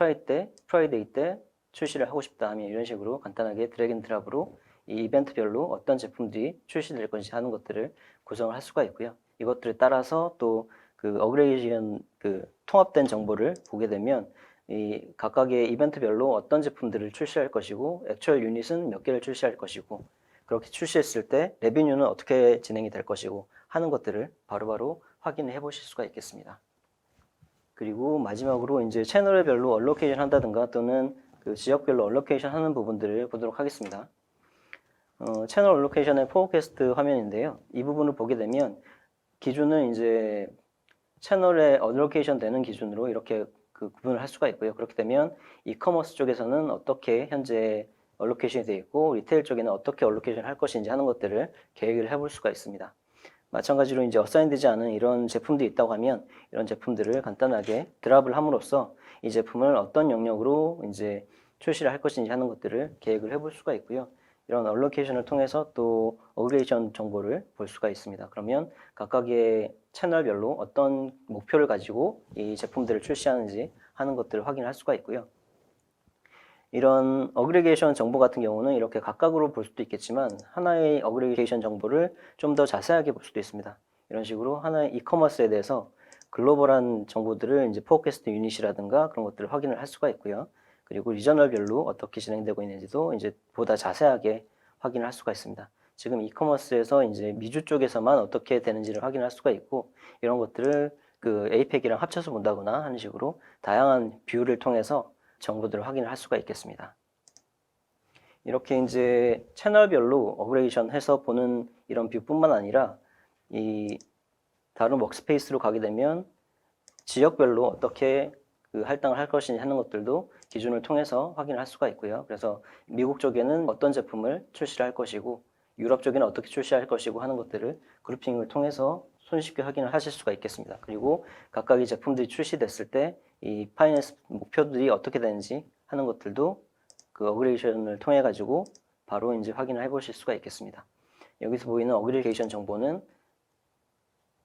프라이데이 때 출시를 하고 싶다 하면 이런 식으로 간단하게 드래그 앤 드랍으로 이 이벤트별로 어떤 제품들이 출시될 것인지 하는 것들을 구성을 할 수가 있고요. 이것들에 따라서 또 그 어그레이션 그 통합된 정보를 보게 되면 이 각각의 이벤트별로 어떤 제품들을 출시할 것이고 액추얼 유닛은 몇 개를 출시할 것이고 그렇게 출시했을 때 레비뉴는 어떻게 진행이 될 것이고 하는 것들을 바로바로 확인해 보실 수가 있겠습니다. 그리고 마지막으로 이제 채널별로 얼로케이션 한다든가 또는 그 지역별로 얼로케이션 하는 부분들을 보도록 하겠습니다. 채널 얼로케이션의 포워캐스트 화면인데요. 이 부분을 보게 되면 기준은 이제 채널에 얼로케이션 되는 기준으로 이렇게 그 구분을 할 수가 있고요. 그렇게 되면 이커머스 쪽에서는 어떻게 현재 얼로케이션이 되어 있고 리테일 쪽에는 어떻게 얼로케이션 할 것인지 하는 것들을 계획을 해볼 수가 있습니다. 마찬가지로 이제 어사인되지 않은 이런 제품들이 있다고 하면 이런 제품들을 간단하게 드랍을 함으로써 이 제품을 어떤 영역으로 이제 출시를 할 것인지 하는 것들을 계획을 해볼 수가 있고요. 이런 얼로케이션을 통해서 또 어그레이션 정보를 볼 수가 있습니다. 그러면 각각의 채널별로 어떤 목표를 가지고 이 제품들을 출시하는지 하는 것들을 확인할 수가 있고요. 이런 어그리게이션 정보 같은 경우는 이렇게 각각으로 볼 수도 있겠지만 하나의 어그리게이션 정보를 좀 더 자세하게 볼 수도 있습니다. 이런 식으로 하나의 이커머스에 대해서 글로벌한 정보들을 이제 포캐스트 유닛이라든가 그런 것들을 확인을 할 수가 있고요. 그리고 리저널별로 어떻게 진행되고 있는지도 이제 보다 자세하게 확인을 할 수가 있습니다. 지금 이커머스에서 이제 미주 쪽에서만 어떻게 되는지를 확인할 수가 있고 이런 것들을 그 APEC이랑 합쳐서 본다거나 하는 식으로 다양한 뷰를 통해서 정보들을 확인을 할 수가 있겠습니다. 이렇게 이제 채널별로 어그레이션 해서 보는 이런 뷰뿐만 아니라 이 다른 워크스페이스로 가게 되면 지역별로 어떻게 그 할당을 할 것인지 하는 것들도 기준을 통해서 확인을 할 수가 있고요. 그래서 미국 쪽에는 어떤 제품을 출시를 할 것이고 유럽 쪽에는 어떻게 출시할 것이고 하는 것들을 그룹핑을 통해서 손쉽게 확인을 하실 수가 있겠습니다. 그리고 각각의 제품들이 출시됐을 때 이 파이낸스 목표들이 어떻게 되는지 하는 것들도 그 어그리게이션을 통해 가지고 바로 이제 확인을 해보실 수가 있겠습니다. 여기서 보이는 어그리게이션 정보는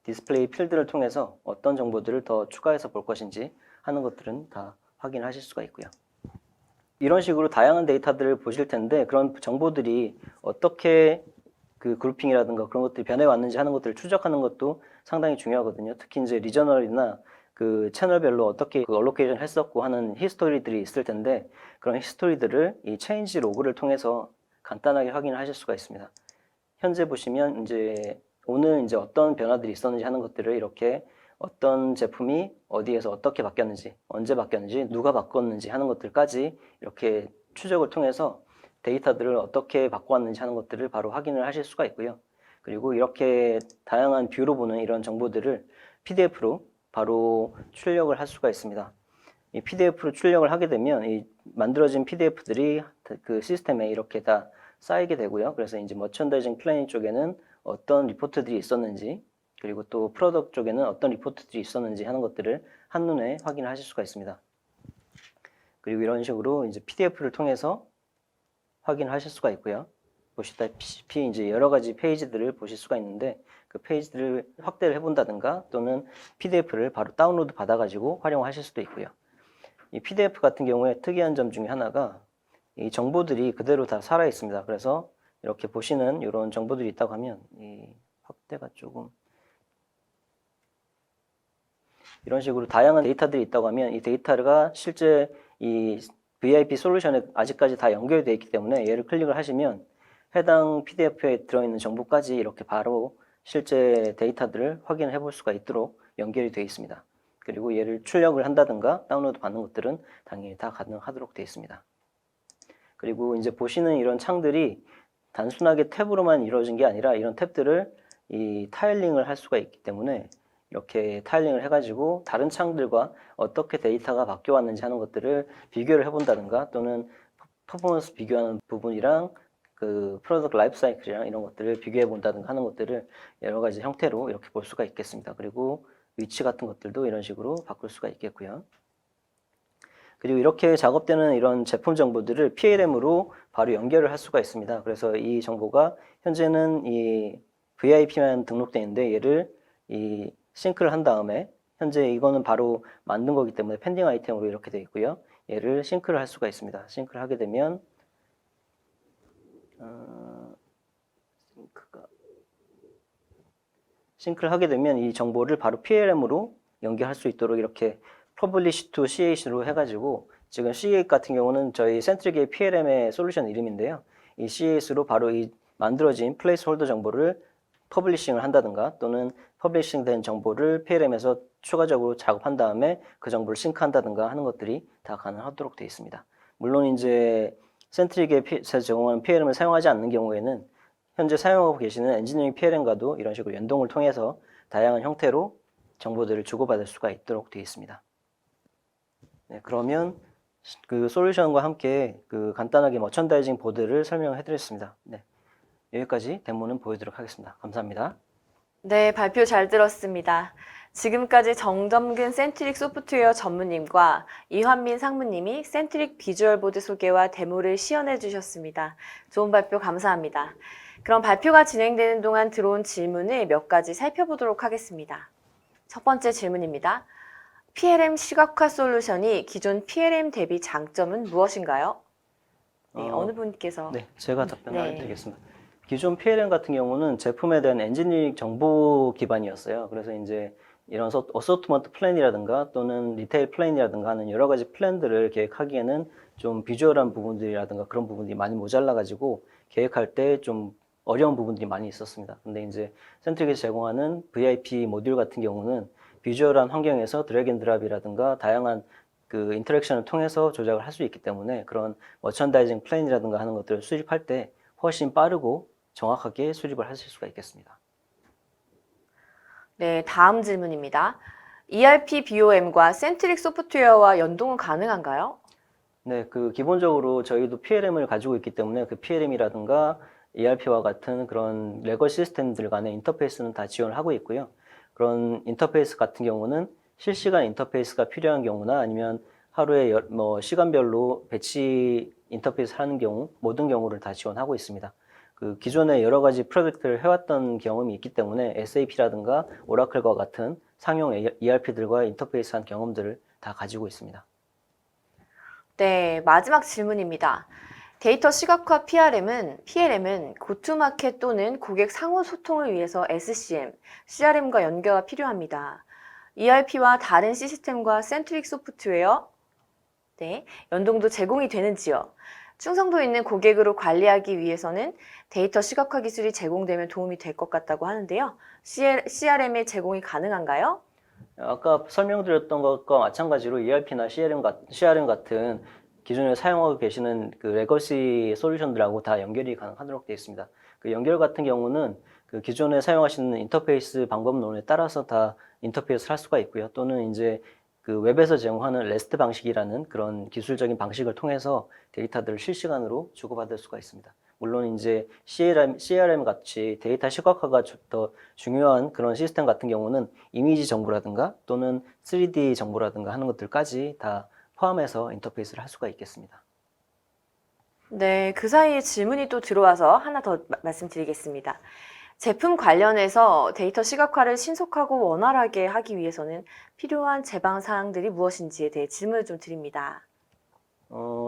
디스플레이 필드를 통해서 어떤 정보들을 더 추가해서 볼 것인지 하는 것들은 다 확인하실 수가 있고요. 이런 식으로 다양한 데이터들을 보실 텐데 그런 정보들이 어떻게 그 그룹핑이라든가 그런 것들이 변해왔는지 하는 것들을 추적하는 것도 상당히 중요하거든요. 특히 이제 리저널이나 그 채널별로 어떻게 그 얼로케이션 했었고 하는 히스토리들이 있을 텐데 그런 히스토리들을 이 체인지 로그를 통해서 간단하게 확인을 하실 수가 있습니다. 현재 보시면 이제 오늘 이제 어떤 변화들이 있었는지 하는 것들을 이렇게 어떤 제품이 어디에서 어떻게 바뀌었는지, 언제 바뀌었는지, 누가 바꿨는지 하는 것들까지 이렇게 추적을 통해서 데이터들을 어떻게 바꿔왔는지 하는 것들을 바로 확인을 하실 수가 있고요. 그리고 이렇게 다양한 뷰로 보는 이런 정보들을 PDF로 바로 출력을 할 수가 있습니다. 이 PDF로 출력을 하게 되면 이 만들어진 PDF들이 그 시스템에 이렇게 다 쌓이게 되고요. 그래서 이제 머천다이징 플래닝 쪽에는 어떤 리포트들이 있었는지 그리고 또 프로덕트 쪽에는 어떤 리포트들이 있었는지 하는 것들을 한눈에 확인하실 수가 있습니다. 그리고 이런 식으로 이제 PDF를 통해서 확인하실 수가 있고요. 보시다시피 이제 여러 가지 페이지들을 보실 수가 있는데 그 페이지들을 확대를 해본다든가 또는 PDF를 바로 다운로드 받아가지고 활용하실 수도 있고요. 이 PDF 같은 경우에 특이한 점 중에 하나가 이 정보들이 그대로 다 살아 있습니다. 그래서 이렇게 보시는 이런 정보들이 있다고 하면 이 확대가 조금 이런 식으로 다양한 데이터들이 있다고 하면 이 데이터가 실제 이 VIP 솔루션에 아직까지 다 연결되어 있기 때문에 얘를 클릭을 하시면 해당 PDF에 들어있는 정보까지 이렇게 바로 실제 데이터들을 확인해 볼 수가 있도록 연결이 되어 있습니다. 그리고 얘를 출력을 한다든가 다운로드 받는 것들은 당연히 다 가능하도록 되어 있습니다. 그리고 이제 보시는 이런 창들이 단순하게 탭으로만 이루어진 게 아니라 이런 탭들을 이 타일링을 할 수가 있기 때문에 이렇게 타일링을 해가지고 다른 창들과 어떻게 데이터가 바뀌어 왔는지 하는 것들을 비교를 해본다든가 또는 퍼포먼스 비교하는 부분이랑 그 프로덕트 라이프 사이클이랑 이런 것들을 비교해 본다든가 하는 것들을 여러 가지 형태로 이렇게 볼 수가 있겠습니다. 그리고 위치 같은 것들도 이런 식으로 바꿀 수가 있겠고요. 그리고 이렇게 작업되는 이런 제품 정보들을 PLM으로 바로 연결을 할 수가 있습니다. 그래서 이 정보가 현재는 이 VIP만 등록되어 있는데 얘를 이 싱크를 한 다음에 현재 이거는 바로 만든 거기 때문에 펜딩 아이템으로 이렇게 되어 있고요. 얘를 싱크를 할 수가 있습니다. 싱크를 하게 되면 싱크를 하게 되면 이 정보를 바로 PLM으로 연결할 수 있도록 이렇게 Publish to C8로 해가지고 지금 C8 같은 경우는 저희 센트릭의 PLM의 솔루션 이름인데요. 이 C8로 바로 이 만들어진 플레이스홀더 정보를 퍼블리싱을 한다든가 또는 퍼블리싱 된 정보를 PLM에서 추가적으로 작업한 다음에 그 정보를 싱크한다든가 하는 것들이 다 가능하도록 되어 있습니다. 물론 이제 센트릭에서 제공하는 PLM을 사용하지 않는 경우에는 현재 사용하고 계시는 엔지니어링 PLM과도 이런 식으로 연동을 통해서 다양한 형태로 정보들을 주고받을 수가 있도록 되어 있습니다. 네, 그러면 그 솔루션과 함께 그 간단하게 머천다이징 보드를 설명해 드렸습니다. 네, 여기까지 데모는 보여드리도록 하겠습니다. 감사합니다. 네, 발표 잘 들었습니다. 지금까지 정점근 센트릭 소프트웨어 전무님과 이환민 상무님이 센트릭 비주얼보드 소개와 데모를 시연해 주셨습니다. 좋은 발표 감사합니다. 그럼 발표가 진행되는 동안 들어온 질문을 몇 가지 살펴보도록 하겠습니다. 첫 번째 질문입니다. PLM 시각화 솔루션이 기존 PLM 대비 장점은 무엇인가요? 네, 어느 분께서? 네, 제가 답변을 네. 드리겠습니다. 기존 PLM 같은 경우는 제품에 대한 엔지니어링 정보 기반이었어요. 그래서 이제 이런 어소트먼트 플랜이라든가 또는 리테일 플랜이라든가 하는 여러 가지 플랜들을 계획하기에는 좀 비주얼한 부분들이라든가 그런 부분들이 많이 모자라가지고 계획할 때 좀 어려운 부분들이 많이 있었습니다. 근데 이제 센트릭에서 제공하는 VIP 모듈 같은 경우는 비주얼한 환경에서 드래그 앤 드랍이라든가 다양한 그 인터랙션을 통해서 조작을 할 수 있기 때문에 그런 머천다이징 플랜이라든가 하는 것들을 수립할 때 훨씬 빠르고 정확하게 수립을 하실 수가 있겠습니다. 네, 다음 질문입니다. ERP BOM과 센트릭 소프트웨어와 연동은 가능한가요? 네, 그 기본적으로 저희도 PLM을 가지고 있기 때문에 그 PLM이라든가 ERP와 같은 그런 레거 시스템들 간의 인터페이스는 다 지원을 하고 있고요. 그런 인터페이스 같은 경우는 실시간 인터페이스가 필요한 경우나 아니면 하루에 시간별로 배치 인터페이스 하는 경우 모든 경우를 다 지원하고 있습니다. 그 기존에 여러 가지 프로젝트를 해왔던 경험이 있기 때문에 SAP라든가 오라클과 같은 상용 ERP들과 인터페이스한 경험들을 다 가지고 있습니다. 네, 마지막 질문입니다. 데이터 시각화 PLM은 고투마켓 또는 고객 상호 소통을 위해서 SCM, CRM과 연계가 필요합니다. ERP와 다른 시스템과 센트릭 소프트웨어, 네, 연동도 제공이 되는지요? 충성도 있는 고객으로 관리하기 위해서는 데이터 시각화 기술이 제공되면 도움이 될 것 같다고 하는데요. CRM의 제공이 가능한가요? 아까 설명드렸던 것과 마찬가지로 ERP나 CRM 같은 기존에 사용하고 계시는 그 레거시 솔루션들하고 다 연결이 가능하도록 되어 있습니다. 그 연결 같은 경우는 그 기존에 사용하시는 인터페이스 방법론에 따라서 다 인터페이스를 할 수가 있고요. 또는 이제 그 웹에서 제공하는 REST 방식이라는 그런 기술적인 방식을 통해서 데이터들을 실시간으로 주고받을 수가 있습니다. 물론 이제 CRM 같이 데이터 시각화가 더 중요한 그런 시스템 같은 경우는 이미지 정보라든가 또는 3D 정보라든가 하는 것들까지 다 포함해서 인터페이스를 할 수가 있겠습니다. 네, 그 사이에 질문이 또 들어와서 하나 더 말씀드리겠습니다. 제품 관련해서 데이터 시각화를 신속하고 원활하게 하기 위해서는 필요한 제방 사항들이 무엇인지에 대해 질문을 좀 드립니다.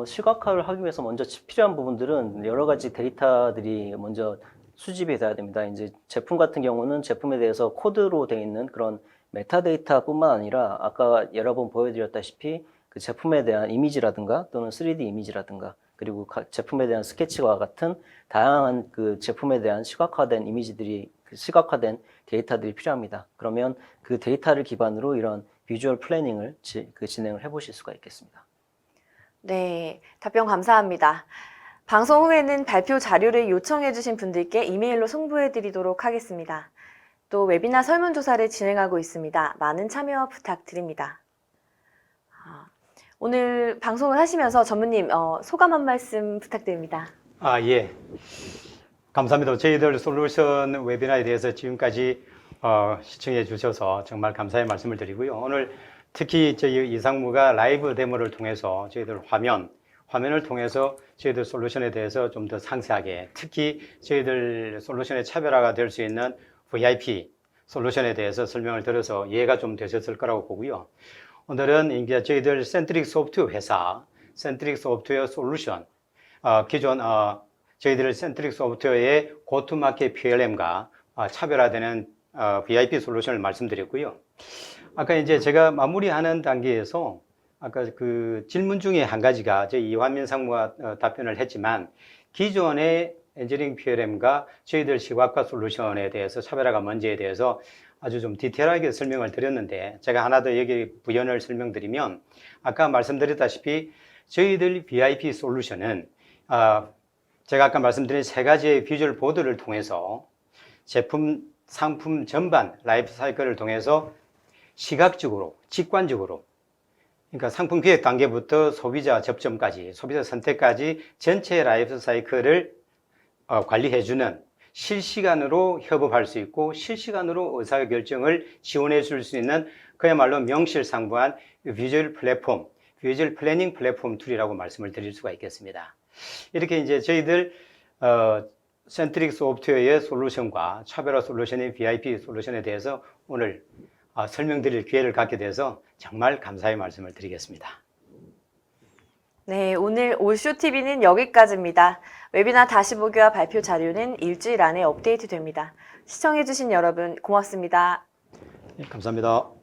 시각화를 하기 위해서 먼저 필요한 부분들은 여러 가지 데이터들이 먼저 수집이 돼야 됩니다. 이제 제품 같은 경우는 제품에 대해서 코드로 되어 있는 그런 메타데이터뿐만 아니라 아까 여러 번 보여드렸다시피 그 제품에 대한 이미지라든가 또는 3D 이미지라든가 그리고 제품에 대한 스케치와 같은 다양한 그 제품에 대한 시각화된 이미지들이 시각화된 데이터들이 필요합니다. 그러면 그 데이터를 기반으로 이런 비주얼 플래닝을 진행을 해보실 수가 있겠습니다. 네, 답변 감사합니다. 방송 후에는 발표 자료를 요청해 주신 분들께 이메일로 송부해 드리도록 하겠습니다. 또 웨비나 설문조사를 진행하고 있습니다. 많은 참여 부탁드립니다. 오늘 방송을 하시면서 전무님 소감 한 말씀 부탁드립니다. 예. 감사합니다. 저희들 솔루션 웨비나에 대해서 지금까지 시청해 주셔서 정말 감사의 말씀을 드리고요. 오늘 특히 저희 이상무가 라이브 데모를 통해서 저희들 화면을 통해서 저희들 솔루션에 대해서 좀 더 상세하게 특히 저희들 솔루션의 차별화가 될 수 있는 VIP 솔루션에 대해서 설명을 드려서 이해가 좀 되셨을 거라고 보고요. 오늘은 이제 저희들 센트릭 소프트웨어 회사, 센트릭 소프트웨어 솔루션, 기존 저희들 센트릭 소프트웨어의 고투마켓 PLM과 차별화되는 VIP 솔루션을 말씀드렸고요. 아까 이제 제가 마무리하는 단계에서 아까 그 질문 중에 한 가지가 저희 이환민 상무가 답변을 했지만 기존의 엔지니어링 PLM과 저희들 시각화 솔루션에 대해서 차별화가 뭔지에 대해서 아주 좀 디테일하게 설명을 드렸는데 제가 하나 더 여기 부연을 설명드리면 아까 말씀드렸다시피 저희들 VIP 솔루션은 제가 아까 말씀드린 세 가지의 비주얼 보드를 통해서 제품, 상품 전반 라이프 사이클을 통해서 시각적으로, 직관적으로 그러니까 상품 기획 단계부터 소비자 접점까지, 소비자 선택까지 전체 라이프 사이클을 관리해주는 실시간으로 협업할 수 있고 실시간으로 의사결정을 지원해 줄 수 있는 그야말로 명실상부한 비주얼 플랫폼, 비주얼 플래닝 플랫폼 툴이라고 말씀을 드릴 수가 있겠습니다. 이렇게 이제 저희들 센트릭 소프트웨어의 솔루션과 차별화 솔루션의 VIP 솔루션에 대해서 오늘 설명드릴 기회를 갖게 돼서 정말 감사의 말씀을 드리겠습니다. 네, 오늘 올쇼TV는 여기까지입니다. 웨비나 다시 보기와 발표 자료는 일주일 안에 업데이트 됩니다. 시청해주신 여러분 고맙습니다. 감사합니다.